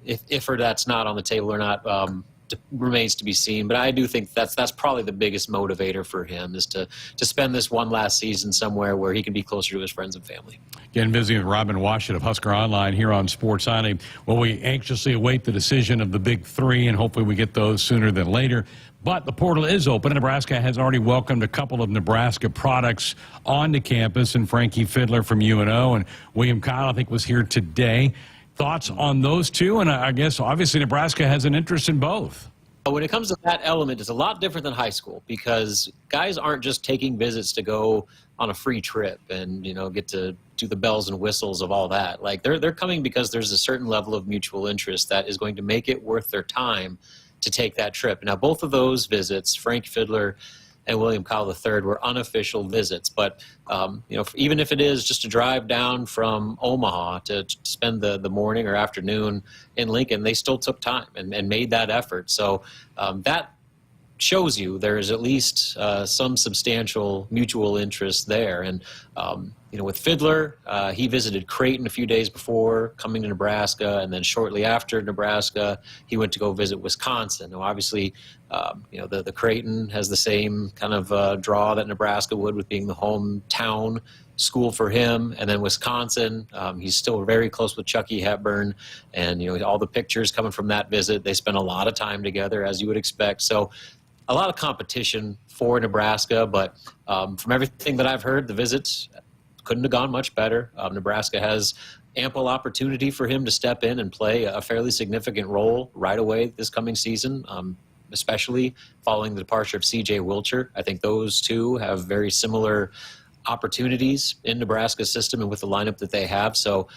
if that's not on the table or not remains to be seen. But I do think that's probably the biggest motivator for him, is to spend this one last season somewhere where he can be closer to his friends and family. Again, visiting with Robin Washut of Husker Online here on Sports Nightly. Well, we anxiously await the decision of the Big Three, and hopefully we get those sooner than later. But the portal is open. Nebraska has already welcomed a couple of Nebraska products onto campus, and Frankie Fiddler from UNO and William Kyle, I think, was here today. Thoughts on those two? And I guess, obviously, Nebraska has an interest in both. When it comes to that element, it's a lot different than high school, because guys aren't just taking visits to go on a free trip and, get to do the bells and whistles of all that. Like, they're coming because there's a certain level of mutual interest that is going to make it worth their time to take that trip. Now, both of those visits, Frank Fiddler and William Kyle III, were unofficial visits. But, even if it is just a drive down from Omaha to spend the morning or afternoon in Lincoln, they still took time and made that effort. So that shows you there is at least some substantial mutual interest there. And, with Fiddler, he visited Creighton a few days before coming to Nebraska, and then shortly after Nebraska, he went to go visit Wisconsin. Now, obviously, the Creighton has the same kind of draw that Nebraska would, with being the hometown school for him. And then Wisconsin, he's still very close with Chucky Hepburn, and all the pictures coming from that visit, they spent a lot of time together, as you would expect. So a lot of competition for Nebraska, but from everything that I've heard, the visits couldn't have gone much better. Nebraska has ample opportunity for him to step in and play a fairly significant role right away this coming season, especially following the departure of C.J. Wilcher. I think those two have very similar opportunities in Nebraska's system and with the lineup that they have. So,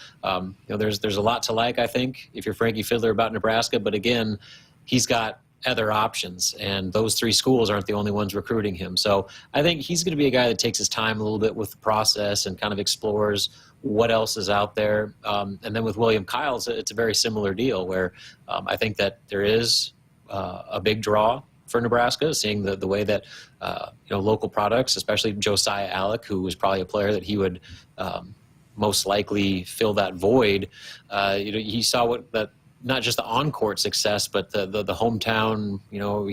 there's a lot to like, I think, if you're Frankie Fiddler, about Nebraska. But again, he's got other options, and those three schools aren't the only ones recruiting him. So I think he's going to be a guy that takes his time a little bit with the process and kind of explores what else is out there. And then with William Kyle, it's a very similar deal, where I think that there is a big draw for Nebraska, seeing the way that local products, especially Josiah Alec, who was probably a player that he would most likely fill that void. He saw what that, not just the on-court success, but the hometown,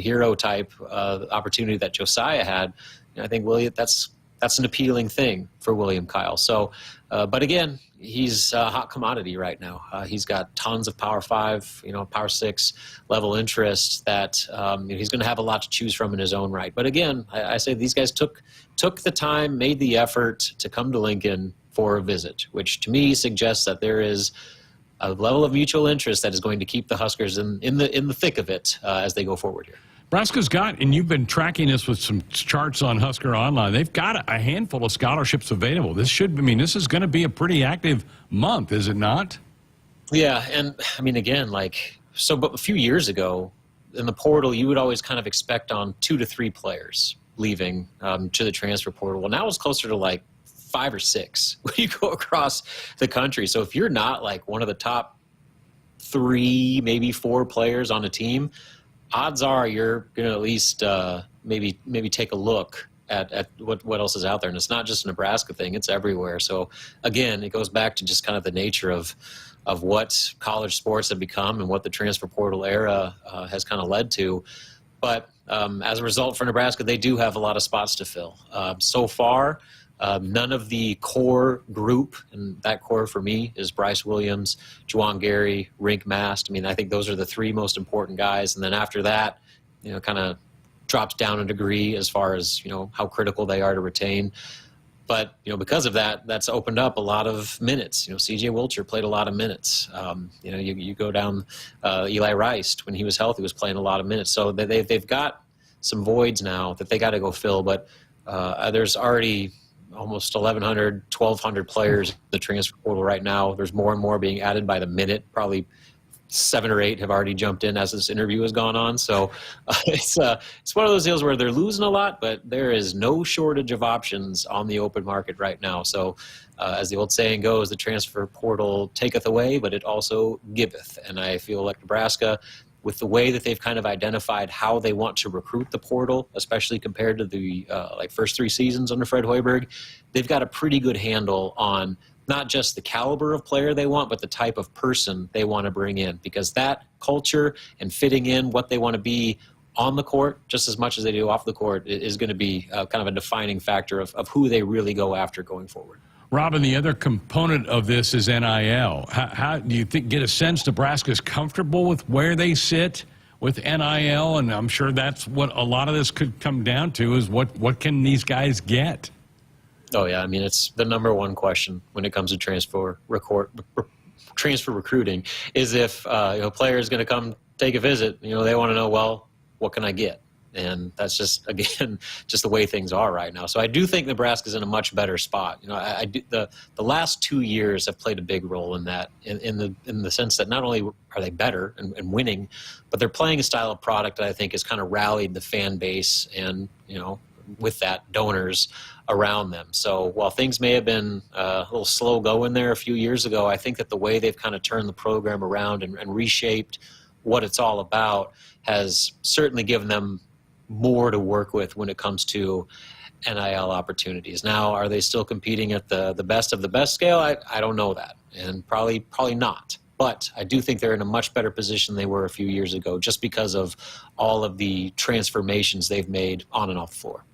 hero type opportunity that Josiah had. I think that's an appealing thing for William Kyle. So, but again, he's a hot commodity right now. He's got tons of Power 5, Power 6 level interest that he's going to have a lot to choose from in his own right. But again, I say these guys took the time, made the effort to come to Lincoln for a visit, which to me suggests that there is a level of mutual interest that is going to keep the Huskers in the thick of it as they go forward here. Nebraska's got, and you've been tracking this with some charts on Husker Online, they've got a handful of scholarships available. This is going to be a pretty active month, is it not? Yeah, and again, but a few years ago in the portal, you would always kind of expect on 2 to 3 players leaving to the transfer portal. Well, now it's closer to 5 or 6 when you go across the country. So if you're not one of the top 3, maybe 4 players on a team, odds are you're going to at least maybe take a look at what else is out there. And it's not just a Nebraska thing, it's everywhere. So again, it goes back to just kind of the nature of what college sports have become and what the transfer portal era has kind of led to. But as a result for Nebraska, they do have a lot of spots to fill. So far, none of the core group, and that core for me is Bryce Williams, Juwan Gary, Rink Mast. I think those are the 3 most important guys. And then after that, kind of drops down a degree as far as, how critical they are to retain. But, because of that, that's opened up a lot of minutes. C.J. Wilcher played a lot of minutes. You go down Eli Rice, when he was healthy, was playing a lot of minutes. So they've got some voids now that they got to go fill. But there's already almost 1,100, 1,200 players in the transfer portal right now. There's more and more being added by the minute, probably 7 or 8 have already jumped in as this interview has gone on. So it's one of those deals where they're losing a lot, but there is no shortage of options on the open market right now. So as the old saying goes, the transfer portal taketh away, but it also giveth. And I feel like Nebraska, with the way that they've kind of identified how they want to recruit the portal, especially compared to the first 3 seasons under Fred Hoiberg, they've got a pretty good handle on not just the caliber of player they want, but the type of person they want to bring in, because that culture and fitting in what they want to be on the court, just as much as they do off the court, is going to be kind of a defining factor of who they really go after going forward. Robin, the other component of this is NIL. How do you get a sense Nebraska's comfortable with where they sit with NIL? And I'm sure that's what a lot of this could come down to, is what can these guys get? Oh, yeah. I mean, it's the number one question when it comes to transfer recruiting is if a player is going to come take a visit, they want to know, well, what can I get? And that's just, again, just the way things are right now. So I do think Nebraska's in a much better spot. The last 2 years have played a big role in that, in the sense that not only are they better and winning, but they're playing a style of product that I think has kind of rallied the fan base and, with that, donors around them. So while things may have been a little slow going there a few years ago, I think that the way they've kind of turned the program around and reshaped what it's all about has certainly given them more to work with when it comes to NIL opportunities. Now, are they still competing at the best of the best scale? I don't know that, and probably not. But I do think they're in a much better position than they were a few years ago, just because of all of the transformations they've made on and off the floor.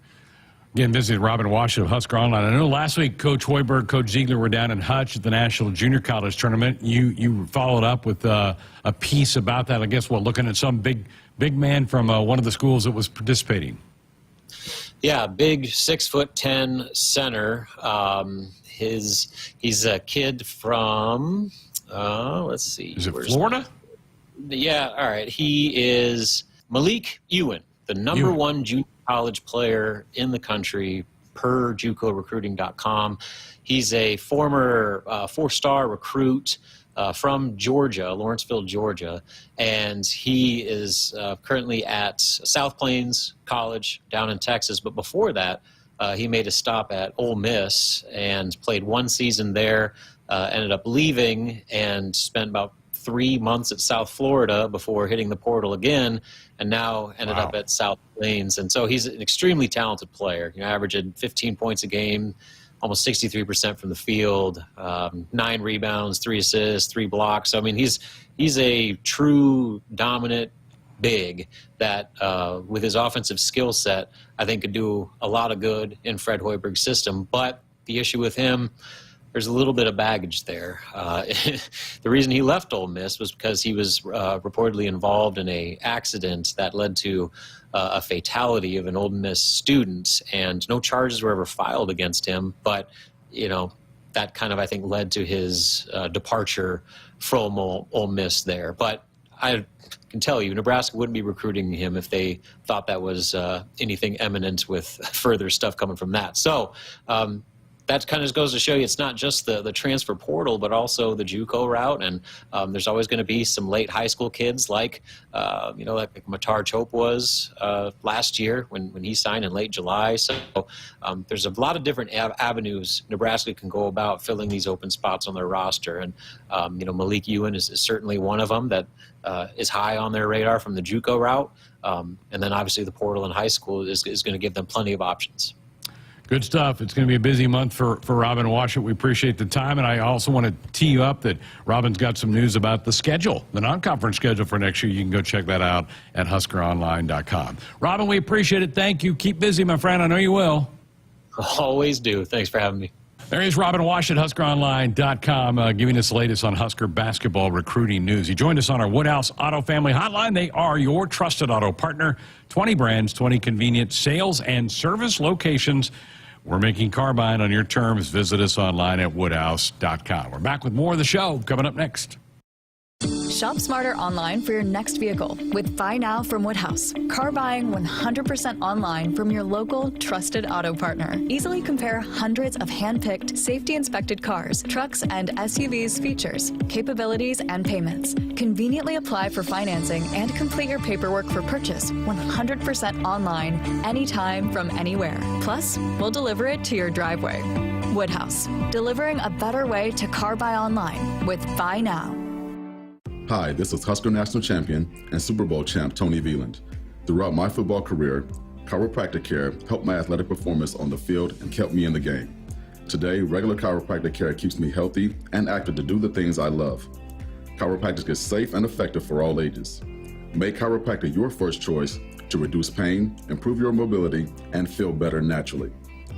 Again, visiting Robin Washut of Husker Online. I know last week Coach Hoiberg, Coach Ziegler were down in Hutch at the National Junior College Tournament. You followed up with a piece about that. I guess, looking at some big man from one of the schools that was participating. Yeah, big 6'10" center. He's a kid from let's see. Is it Florida? Yeah, all right. He is Malik Ewan, the number one junior college player in the country per JUCOrecruiting.com. He's a former 4-star recruit from Georgia, Lawrenceville, Georgia, and he is currently at South Plains College down in Texas. But before that, he made a stop at Ole Miss and played 1 season there, ended up leaving and spent about 3 months at South Florida before hitting the portal again, and now ended up at South Plains. And so he's an extremely talented player, averaging 15 points a game, almost 63% from the field, 9 rebounds, 3 assists, 3 blocks. So, I mean, he's a true dominant big that with his offensive skill set, I think could do a lot of good in Fred Hoiberg's system. But the issue with him, there's a little bit of baggage there. The reason he left Ole Miss was because he was reportedly involved in an accident that led to a fatality of an Ole Miss student, and no charges were ever filed against him. But, that kind of, I think, led to his departure from Ole Miss there. But I can tell you, Nebraska wouldn't be recruiting him if they thought that was anything imminent with further stuff coming from that. So, that kind of goes to show you it's not just the transfer portal, but also the JUCO route. And there's always going to be some late high school kids like Matar Chope was last year when he signed in late July. So there's a lot of different avenues Nebraska can go about filling these open spots on their roster. And, Malik Ewan is certainly one of them that is high on their radar from the JUCO route. And then obviously the portal in high school is going to give them plenty of options. Good stuff. It's going to be a busy month for Robin Washut. We appreciate the time, and I also want to tee you up that Robin's got some news about the schedule, the non-conference schedule for next year. You can go check that out at HuskerOnline.com. Robin, we appreciate it. Thank you. Keep busy, my friend. I know you will. Always do. Thanks for having me. There is Robin Washut, HuskerOnline.com, giving us the latest on Husker basketball recruiting news. He joined us on our Woodhouse Auto Family Hotline. They are your trusted auto partner. 20 brands, 20 convenient sales and service locations. We're making car buying on your terms. Visit us online at woodhouse.com. We're back with more of the show coming up next. Shop smarter online for your next vehicle with Buy Now from Woodhouse. Car buying 100% online from your local trusted auto partner. Easily compare hundreds of hand-picked, safety-inspected cars, trucks, and SUVs features, capabilities, and payments. Conveniently apply for financing and complete your paperwork for purchase 100% online, anytime from anywhere. Plus, we'll deliver it to your driveway. Woodhouse, delivering a better way to car buy online with Buy Now. Hi, this is Husker National Champion and Super Bowl champ Tony Veland. Throughout my football career, chiropractic care helped my athletic performance on the field and kept me in the game. Today, regular chiropractic care keeps me healthy and active to do the things I love. Chiropractic is safe and effective for all ages. Make chiropractic your first choice to reduce pain, improve your mobility, and feel better naturally.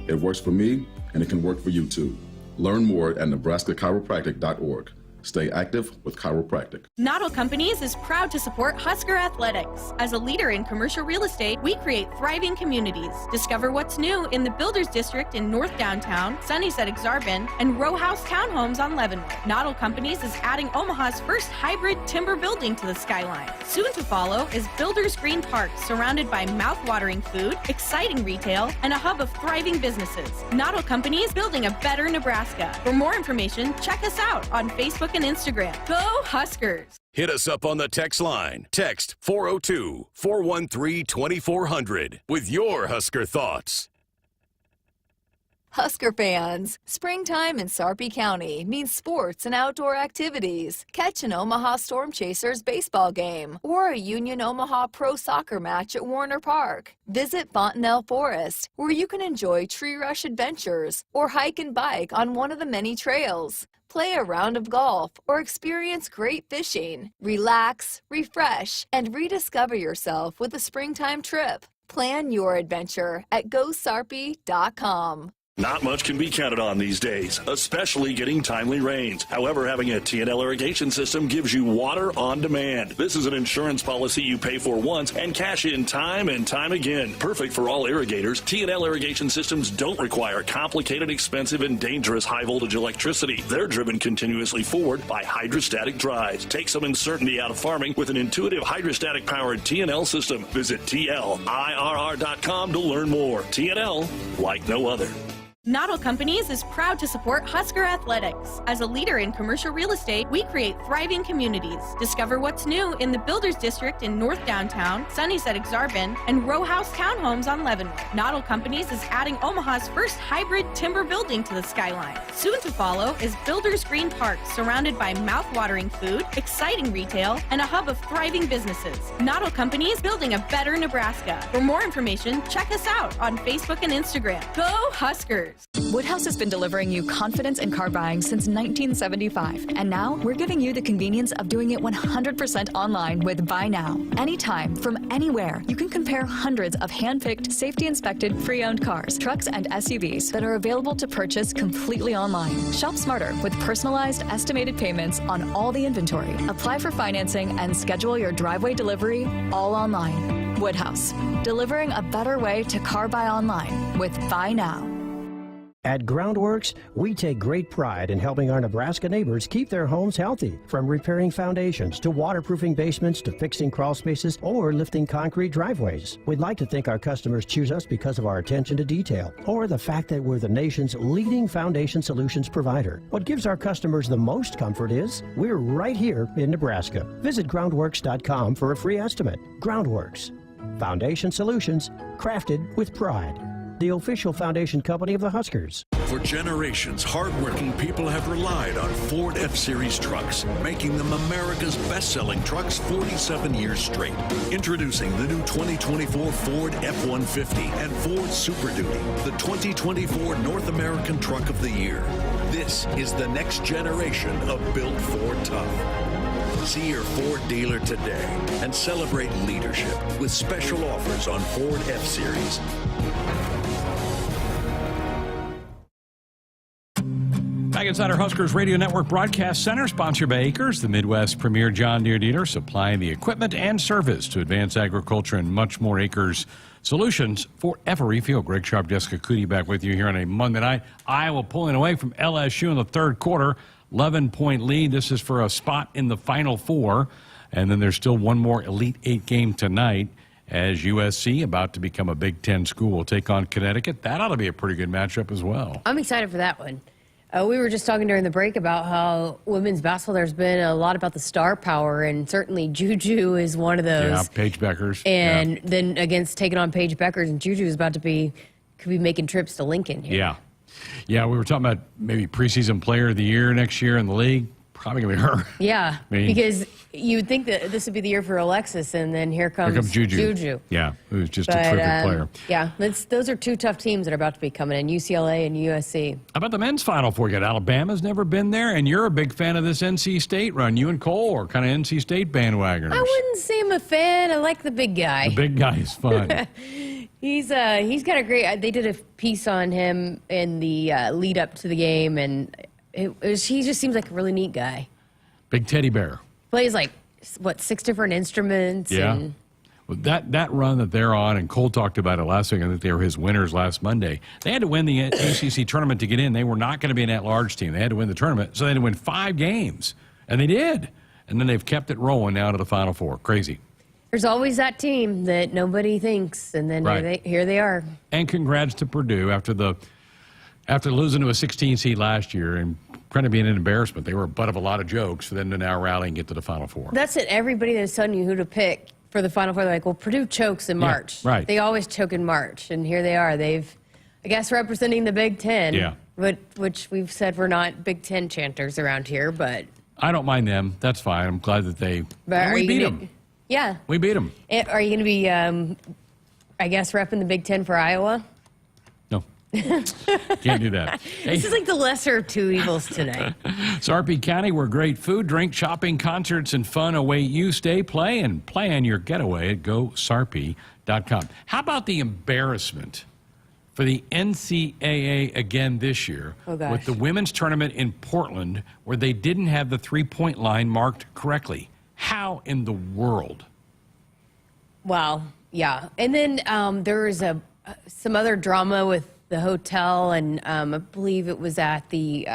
It works for me, and it can work for you too. Learn more at nebraska-chiropractic.org. Stay active with chiropractic. Noddle Companies is proud to support Husker Athletics. As a leader in commercial real estate, we create thriving communities. Discover what's new in the Builders District in North Downtown, Sunnyside-Exarban, and row house townhomes on Leavenworth. Noddle Companies is adding Omaha's first hybrid timber building to the skyline. Soon to follow is Builders Green Park, surrounded by mouth-watering food, exciting retail, and a hub of thriving businesses. Noddle Companies, building a better Nebraska. For more information, check us out on Facebook and Instagram. Go Huskers! Hit us up on the text line. Text 402-413-2400 with your Husker thoughts. Husker fans, springtime in Sarpy County means sports and outdoor activities. Catch an Omaha Storm Chasers baseball game or a Union Omaha Pro Soccer match at Warner Park. Visit Fontanelle Forest, where you can enjoy tree rush adventures or hike and bike on one of the many trails. Play a round of golf or experience great fishing. Relax, refresh, and rediscover yourself with a springtime trip. Plan your adventure at GoSarpy.com. Not much can be counted on these days, especially getting timely rains. However, having a TNL irrigation system gives you water on demand. This is an insurance policy you pay for once and cash in time and time again. Perfect for all irrigators, TNL irrigation systems don't require complicated, expensive, and dangerous high-voltage electricity. They're driven continuously forward by hydrostatic drives. Take some uncertainty out of farming with an intuitive hydrostatic-powered TNL system. Visit TLIRR.com to learn more. TNL, like no other. Noddle Companies is proud to support Husker Athletics. As a leader in commercial real estate, we create thriving communities. Discover what's new in the Builders District in North Downtown, Sunnyside-Exarban, and row house townhomes on Leavenworth. Noddle Companies is adding Omaha's first hybrid timber building to the skyline. Soon to follow is Builders Green Park, surrounded by mouth-watering food, exciting retail, and a hub of thriving businesses. Noddle Companies, building a better Nebraska. For more information, check us out on Facebook and Instagram. Go Huskers! Woodhouse has been delivering you confidence in car buying since 1975, and now we're giving you the convenience of doing it 100% online with Buy Now. Anytime, from anywhere, you can compare hundreds of hand-picked, safety-inspected, pre-owned cars, trucks, and SUVs that are available to purchase completely online. Shop smarter with personalized, estimated payments on all the inventory. Apply for financing and schedule your driveway delivery all online. Woodhouse, delivering a better way to car buy online with Buy Now. At Groundworks, we take great pride in helping our Nebraska neighbors keep their homes healthy, from repairing foundations to waterproofing basements to fixing crawl spaces or lifting concrete driveways. We'd like to think our customers choose us because of our attention to detail or the fact that we're the nation's leading foundation solutions provider. What gives our customers the most comfort is we're right here in Nebraska. Visit groundworks.com for a free estimate. Groundworks, foundation solutions crafted with pride. The official foundation company of the Huskers. For generations, hardworking people have relied on Ford F-Series trucks, making them America's best-selling trucks 47 years straight. Introducing the new 2024 Ford F-150 and Ford Super Duty, the 2024 North American Truck of the Year. This is the next generation of built Ford tough. See your Ford dealer today and celebrate leadership with special offers on Ford F-Series. Back inside our Huskers Radio Network Broadcast Center, sponsored by Acres, the Midwest's premier John Deere dealer, supplying the equipment and service to advance agriculture and much more. Acres solutions for every field. Greg Sharpe, Jessica Coody back with you here on a Monday night. Iowa pulling away from LSU in the third quarter. 11-point lead. This is for a spot in the Final Four. And then there's still one more Elite Eight game tonight as USC, about to become a Big Ten school, will take on Connecticut. That ought to be a pretty good matchup as well. I'm excited for that one. We were just talking during the break about how women's basketball, there's been a lot about the star power, and certainly Juju is one of those. Yeah, Paige Beckers. And then against taking on Paige Beckers, and Juju is about to could be making trips to Lincoln here. Yeah. Yeah, we were talking about maybe preseason player of the year next year in the league. Probably going to be her. Yeah, because you would think that this would be the year for Alexis, and then here comes Juju. Yeah, who's just a terrific player. Yeah, those are two tough teams that are about to be coming in, UCLA and USC. How about the men's Final Four? You got Alabama's never been there, and you're a big fan of this NC State run. You and Cole are kind of NC State bandwagoners. I wouldn't say I'm a fan. I like the big guy. The big guy is fun. He's got a great. They did a piece on him in the lead up to the game, and he just seems like a really neat guy. Big teddy bear. Plays like, 6 different instruments. Yeah. And well, that run that they're on, and Cole talked about it last week, I think they were his winners last Monday. They had to win the ACC tournament to get in. They were not going to be an at-large team. They had to win the tournament, so they had to win 5 games, and they did. And then they've kept it rolling now to the Final Four. Crazy. There's always that team that nobody thinks, and then here they are. And congrats to Purdue after losing to a 16 seed last year and kind of being an embarrassment. They were a butt of a lot of jokes for them to now rally and get to the Final Four. That's it. Everybody that's telling you who to pick for the Final Four, they're like, well, Purdue chokes in March. Right. They always choke in March, and here they are. They've, I guess, representing the Big Ten. Yeah. Which we've said we're not Big Ten chanters around here, but I don't mind them. That's fine. I'm glad that we beat them. Yeah. We beat them. Are you going to be, I guess, repping the Big Ten for Iowa? No. Can't do that. This is like the lesser of two evils tonight. Sarpy County, where great food, drink, shopping, concerts, and fun await you. Stay, play, and plan your getaway at GoSarpy.com. How about the embarrassment for the NCAA again this year with the women's tournament in Portland where they didn't have the three-point line marked correctly? How in the world? Wow. Yeah. And then there was some other drama with the hotel, and I believe it was at the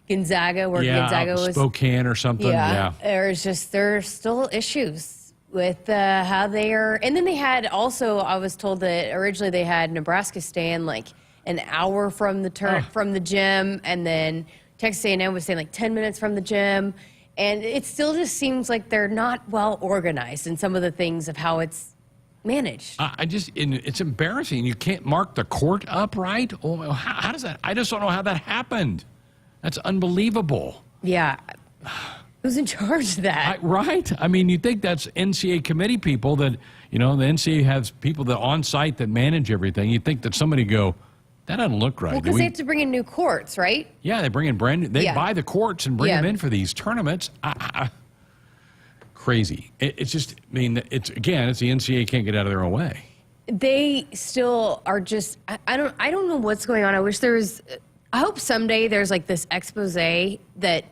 Gonzaga, where Gonzaga was. Spokane or something. Yeah. There's still issues with how they are. And then they had also, I was told that originally they had Nebraska staying like an hour from the gym, and then Texas A&M was staying like 10 minutes from the gym. And it still just seems like they're not well organized in some of the things of how it's managed. It's embarrassing. You can't mark the court up right. Oh, how does that? I just don't know how that happened. That's unbelievable. Yeah. Who's in charge of that? Right. I mean, you think that's NCAA committee people that, the NCAA has people that on site that manage everything. You think that somebody go, that doesn't look right. Well, because they have to bring in new courts, right? Yeah, they bring in brand new. They buy the courts and bring them in for these tournaments. Crazy. It's just, it's the NCAA can't get out of their own way. They still are just, I don't know what's going on. I hope someday there's like this expose that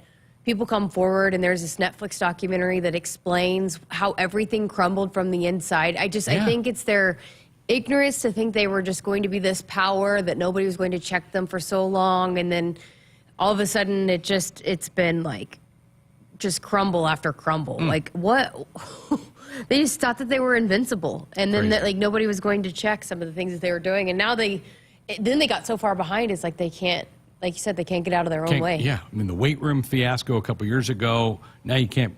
people come forward and there's this Netflix documentary that explains how everything crumbled from the inside. I think it's their ignorance to think they were just going to be this power, that nobody was going to check them for so long, and then all of a sudden it's been like just crumble after crumble. Like what? They just thought that they were invincible, and then that like nobody was going to check some of the things that they were doing, and now they got so far behind. It's like they can't, like you said, they can't get out of their own way. Yeah, the weight room fiasco a couple years ago. Now you can't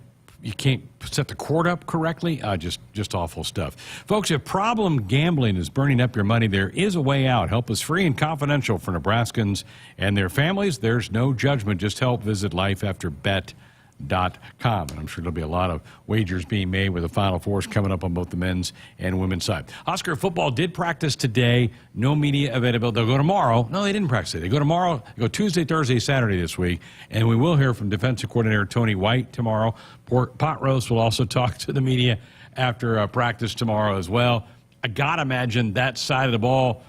set the court up correctly. Just awful stuff. Folks, if problem gambling is burning up your money, there is a way out. Help is free and confidential for Nebraskans and their families. There's no judgment. Just help. Visit lifeafterbet.com. And I'm sure there'll be a lot of wagers being made with the Final Fours coming up on both the men's and women's side. Husker football did practice today. No media available. They'll go tomorrow. No, they didn't practice today. They go tomorrow. They go Tuesday, Thursday, Saturday this week. And we will hear from defensive coordinator Tony White tomorrow. Pot Roast will also talk to the media after practice tomorrow as well. I got to imagine that side of the ball,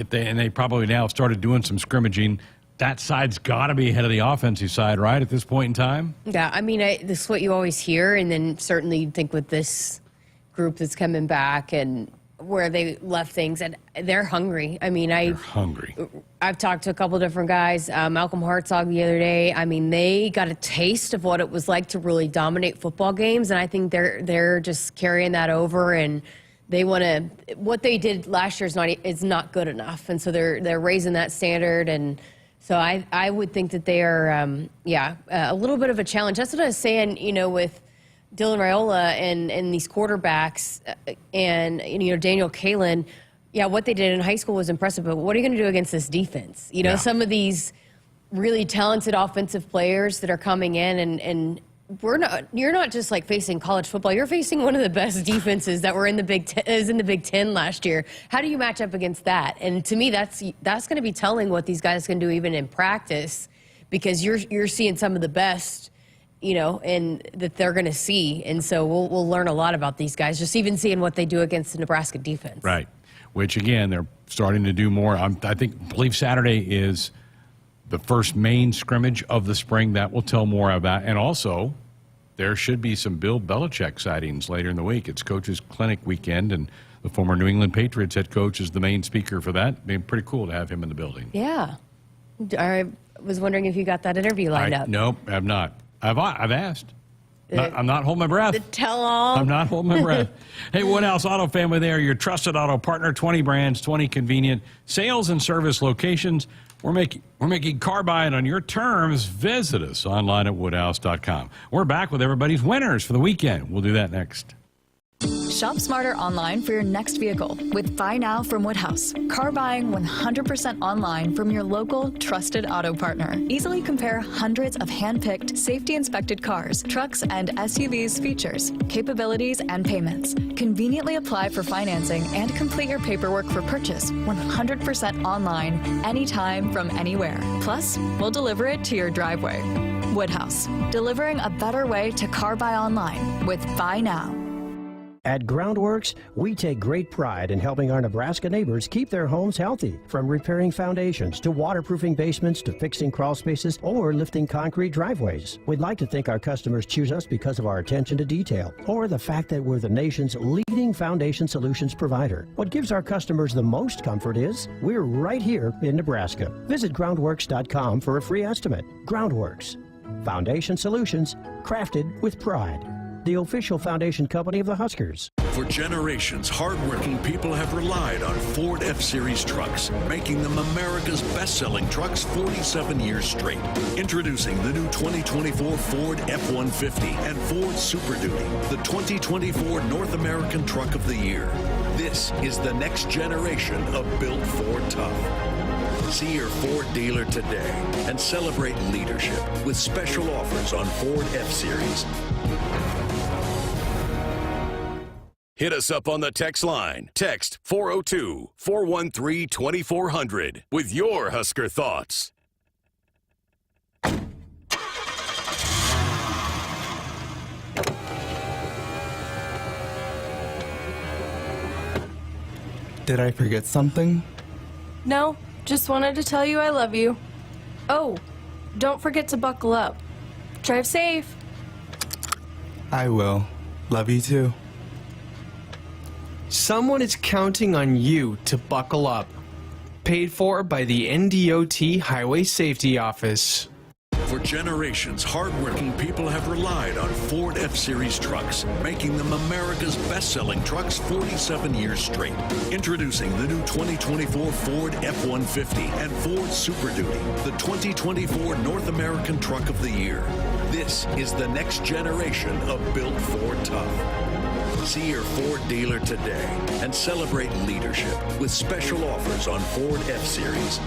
they probably now started doing some scrimmaging, that side's got to be ahead of the offensive side, right, at this point in time? Yeah, this is what you always hear, and then certainly you think with this group that's coming back, and where they left things, and they're hungry. I mean, They're hungry. I've talked to a couple different guys. Malcolm Hartzog the other day. I mean, they got a taste of what it was like to really dominate football games, and I think they're just carrying that over, and they want to. What they did last year is not good enough, and so they're raising that standard. And so I would think that they are a little bit of a challenge. That's what I was saying. You know, with Dylan Raiola and these quarterbacks and Daniel Kalen. Yeah, what they did in high school was impressive, but what are you going to do against this defense? You know, some of these really talented offensive players that are coming in, and you're not just like facing college football. You're facing one of the best defenses that were in the Big Ten last year. How do you match up against that? And to me, that's going to be telling what these guys can do even in practice, because you're seeing some of the best, and that they're going to see. And so we'll learn a lot about these guys, just even seeing what they do against the Nebraska defense. Right. Which, again, they're starting to do more. I believe Saturday is the first main scrimmage of the spring. That will tell more about. And also, there should be some Bill Belichick sightings later in the week. It's Coach's Clinic weekend, and the former New England Patriots head coach is the main speaker for that. It'd be pretty cool to have him in the building. Yeah. I was wondering if you got that interview lined up. Nope, I have not. I've asked. I'm not holding my breath. The tell-all. I'm not holding my breath. Hey, Woodhouse Auto Family there, your trusted auto partner, 20 brands, 20 convenient sales and service locations. We're making car buying on your terms. Visit us online at woodhouse.com. We're back with everybody's winners for the weekend. We'll do that next. Shop smarter online for your next vehicle with Buy Now from Woodhouse. Car buying 100% online from your local trusted auto partner. Easily compare hundreds of hand-picked, safety-inspected cars, trucks, and SUVs features, capabilities, and payments. Conveniently apply for financing and complete your paperwork for purchase 100% online, anytime from anywhere. Plus, we'll deliver it to your driveway. Woodhouse, delivering a better way to car buy online with Buy Now. At Groundworks, we take great pride in helping our Nebraska neighbors keep their homes healthy. From repairing foundations to waterproofing basements to fixing crawl spaces or lifting concrete driveways. We'd like to think our customers choose us because of our attention to detail or the fact that we're the nation's leading foundation solutions provider. What gives our customers the most comfort is we're right here in Nebraska. Visit groundworks.com for a free estimate. Groundworks, foundation solutions crafted with pride. The official foundation company of the Huskers. For generations, hardworking people have relied on Ford F-Series trucks, making them America's best-selling trucks 47 years straight. Introducing the new 2024 Ford F-150 and Ford Super Duty, the 2024 North American Truck of the Year. This is the next generation of built Ford tough. See your Ford dealer today and celebrate leadership with special offers on Ford F-Series. Hit us up on the text line. Text 402-413-2400 with your Husker thoughts. Did I forget something? No, just wanted to tell you I love you. Oh, don't forget to buckle up. Drive safe. I will. Love you too. Someone is counting on you to buckle up. Paid for by the NDOT Highway Safety Office. For generations, hardworking people have relied on Ford F-Series trucks, making them America's best-selling trucks 47 years straight. Introducing the new 2024 Ford F-150 and Ford Super Duty, the 2024 North American Truck of the Year. This is the next generation of built Ford tough. See your Ford dealer today and celebrate leadership with special offers on Ford F-Series.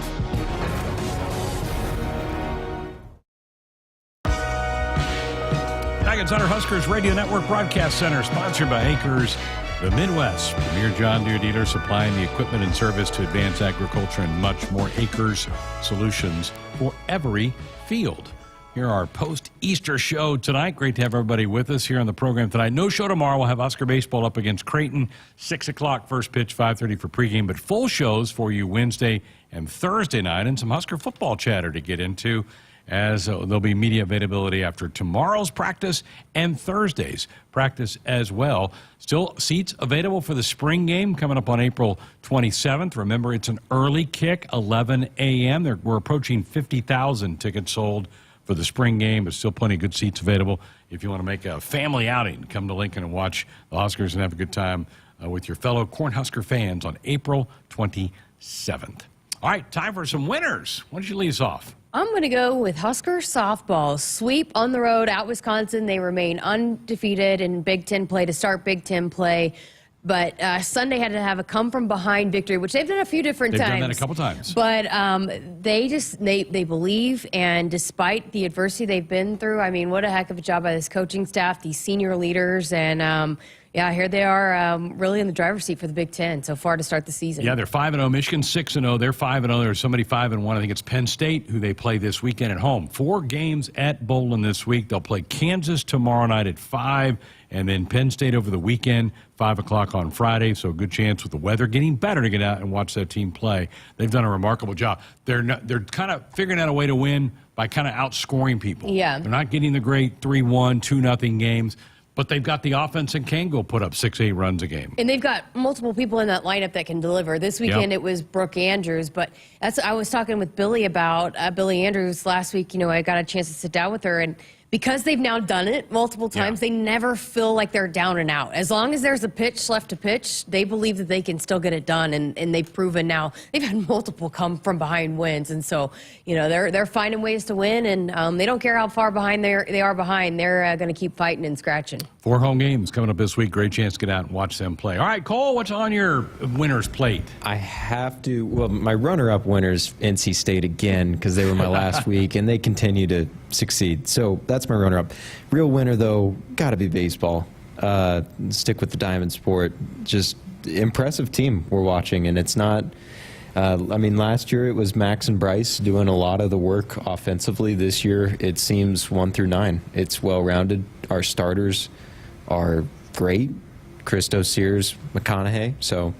Dragons Hunter Huskers Radio Network Broadcast Center, sponsored by Acres, the Midwest premier John Deere dealer supplying the equipment and service to advance agriculture and much more. Acres solutions for every field. Here are our post-Easter show tonight. Great to have everybody with us here on the program tonight. No show tomorrow. We'll have Husker baseball up against Creighton. 6 o'clock first pitch, 5:30 for pregame. But full shows for you Wednesday and Thursday night, and some Husker football chatter to get into as there'll be media availability after tomorrow's practice and Thursday's practice as well. Still seats available for the spring game coming up on April 27th. Remember, it's an early kick, 11 a.m. We're approaching 50,000 tickets sold for the spring game, but still plenty of good seats available. If you want to make a family outing, come to Lincoln and watch the Huskers and have a good time with your fellow Cornhusker fans on April 27th. All right, time for some winners. Why don't you lead us off? I'm going to go with Huskers softball. Sweep on the road at Wisconsin. They remain undefeated in Big Ten play to start Big Ten play. But Sunday had to have a come-from-behind victory, which they've done a few different times. They've done that a couple times. But they believe, and despite the adversity they've been through, I mean, what a heck of a job by this coaching staff, these senior leaders, and yeah, here they are really in the driver's seat for the Big Ten so far to start the season. Yeah, they're 5-0. Michigan's 6-0. They're 5-0. There's somebody 5-1. I think it's Penn State, who they play this weekend at home. 4 games at Bowling this week. They'll play Kansas tomorrow night at 5, and then Penn State over the weekend, 5 o'clock on Friday. So a good chance with the weather getting better to get out and watch that team play. They've done a remarkable job. They're kind of figuring out a way to win by kind of outscoring people. Yeah. They're not getting the great 3-1, 2-0 games. But they've got the offense and can go put up 6-8 runs a game. And they've got multiple people in that lineup that can deliver. This weekend It was Brooke Andrews, but I was talking with Billy about Billy Andrews last week. You know, I got a chance to sit down with her, and because they've now done it multiple times, they never feel like they're down and out. As long as there's a pitch left to pitch, they believe that they can still get it done, and they've proven now. They've had multiple come-from-behind wins, and so, you know, they're finding ways to win, and they don't care how far behind they are behind. They're going to keep fighting and scratching. 4 home games coming up this week. Great chance to get out and watch them play. All right, Cole, what's on your winner's plate? I have to, well, my runner-up winner's NC State again, because they were my last week, and they continue to succeed. So that's my runner-up. Real winner, though, got to be baseball. Stick with the diamond sport. Just impressive team we're watching, and it's not, I mean, last year it was Max and Bryce doing a lot of the work offensively. This year it seems 1 through 9. It's well-rounded. Our starters are great. Christo, Sears, McConaughey. So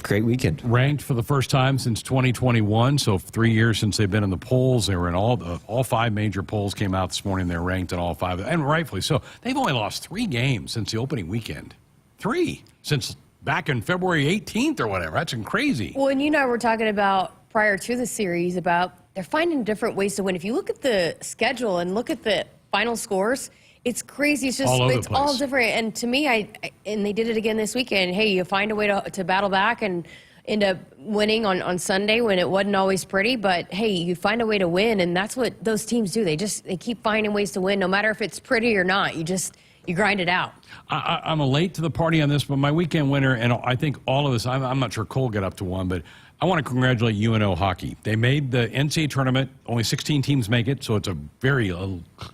great weekend. Ranked for the first time since 2021, so 3 years since they've been in the polls. They were in all 5 major polls came out this morning. They're ranked in all 5, and rightfully so. They've only lost 3 games since the opening weekend. 3 since back in February 18th or whatever. That's crazy. Well, and you and I were talking about prior to the series about they're finding different ways to win. If you look at the schedule and look at the final scores, it's crazy. It's just it's all different. And to me, and they did it again this weekend. Hey, you find a way to battle back and end up winning on Sunday when it wasn't always pretty. But hey, you find a way to win, and that's what those teams do. They keep finding ways to win, no matter if it's pretty or not. You grind it out. I'm late to the party on this, but my weekend winner, and I think all of us, I'm not sure Cole got up to one, but I want to congratulate UNO hockey. They made the NCAA tournament. Only 16 teams make it, so it's a very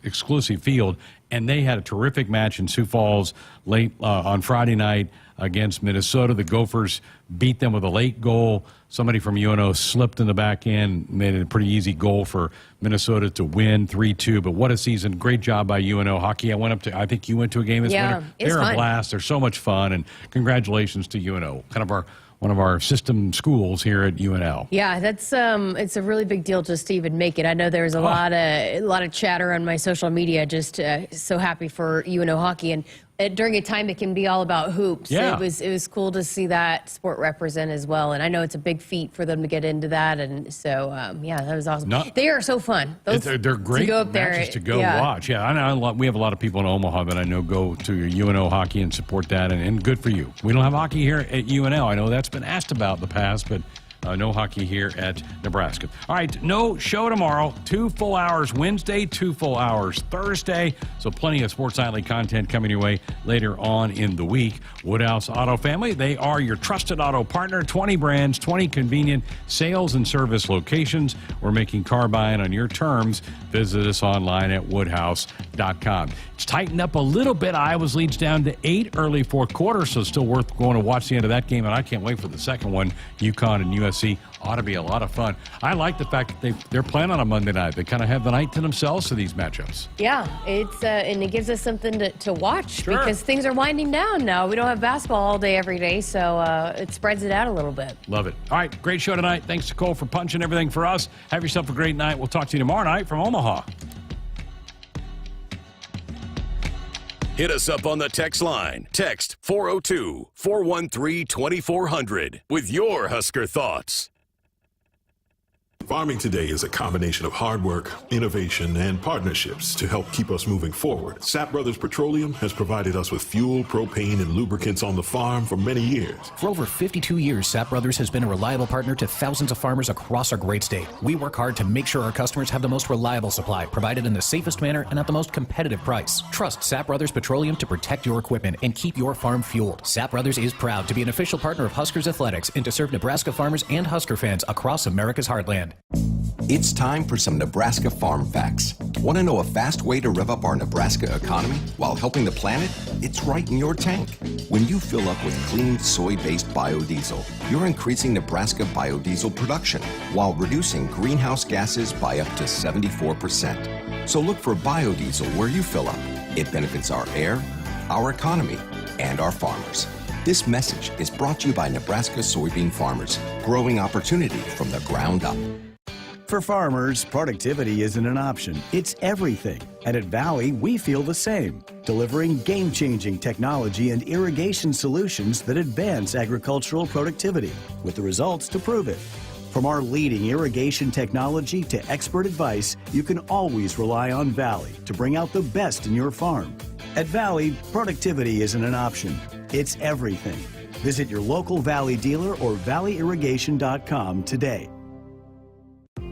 exclusive field. And they had a terrific match in Sioux Falls late on Friday night against Minnesota. The Gophers beat them with a late goal. Somebody from UNO slipped in the back end, made it a pretty easy goal for Minnesota to win 3-2. But what a season. Great job by UNO hockey. I think you went to a game this winter. They're a blast. They're so much fun. And congratulations to UNO, one of our system schools here at UNL. Yeah, that's it's a really big deal just to even make it. I know there's a lot of chatter on my social media. Just so happy for UNO hockey, and during a time it can be all about hoops. Yeah. It was cool to see that sport represent as well. And I know it's a big feat for them to get into that. And so yeah, that was awesome. They are so fun. They're great matches to go watch. Yeah, I know we have a lot of people in Omaha that I know go to UNO hockey and support that, and good for you. We don't have hockey here at UNL. I know that's been asked about in the past, but no hockey here at Nebraska. All right, no show tomorrow. 2 full hours Wednesday, 2 full hours Thursday. So plenty of Sports Nightly content coming your way later on in the week. Woodhouse Auto Family, they are your trusted auto partner. 20 brands, 20 convenient sales and service locations. We're making car buying on your terms. Visit us online at woodhouse.com. It's tightened up a little bit. Iowa's leads down to 8 early 4th quarter, so it's still worth going to watch the end of that game. And I can't wait for the second one, UConn and USC see. Ought to be a lot of fun. I like the fact that they're playing on a Monday night. They kind of have the night to themselves for these matchups. Yeah, it's and it gives us something to watch Sure. because things are winding down now. We don't have basketball all day every day, so it spreads it out a little bit. Love it. All right, great show tonight. Thanks to Cole for punching everything for us. Have yourself a great night. We'll talk to you tomorrow night from Omaha. Hit us up on the text line. Text 402-413-2400 with your Husker thoughts. Farming today is a combination of hard work, innovation, and partnerships to help keep us moving forward. Sapp Brothers Petroleum has provided us with fuel, propane, and lubricants on the farm for many years. For over 52 years, Sapp Brothers has been a reliable partner to thousands of farmers across our great state. We work hard to make sure our customers have the most reliable supply, provided in the safest manner and at the most competitive price. Trust Sapp Brothers Petroleum to protect your equipment and keep your farm fueled. Sapp Brothers is proud to be an official partner of Huskers Athletics and to serve Nebraska farmers and Husker fans across America's heartland. It's time for some Nebraska farm facts. Want to know a fast way to rev up our Nebraska economy while helping the planet? It's right in your tank. When you fill up with clean soy-based biodiesel, you're increasing Nebraska biodiesel production while reducing greenhouse gases by up to 74%. So look for biodiesel where you fill up. It benefits our air, our economy, and our farmers. This message is brought to you by Nebraska soybean farmers, growing opportunity from the ground up. For farmers, productivity isn't an option, it's everything. And at Valley, we feel the same, delivering game-changing technology and irrigation solutions that advance agricultural productivity, with the results to prove it. From our leading irrigation technology to expert advice, you can always rely on Valley to bring out the best in your farm. At Valley, productivity isn't an option, it's everything. Visit your local Valley dealer or valleyirrigation.com today.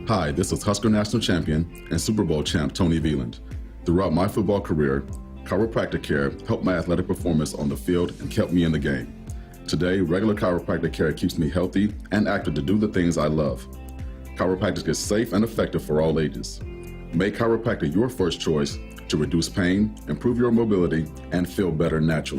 Hi, this is Husker National Champion and Super Bowl champ Tony Veland. Throughout my football career, chiropractic care helped my athletic performance on the field and kept me in the game. Today, regular chiropractic care keeps me healthy and active to do the things I love. Chiropractic is safe and effective for all ages. Make chiropractic your first choice to reduce pain, improve your mobility, and feel better naturally.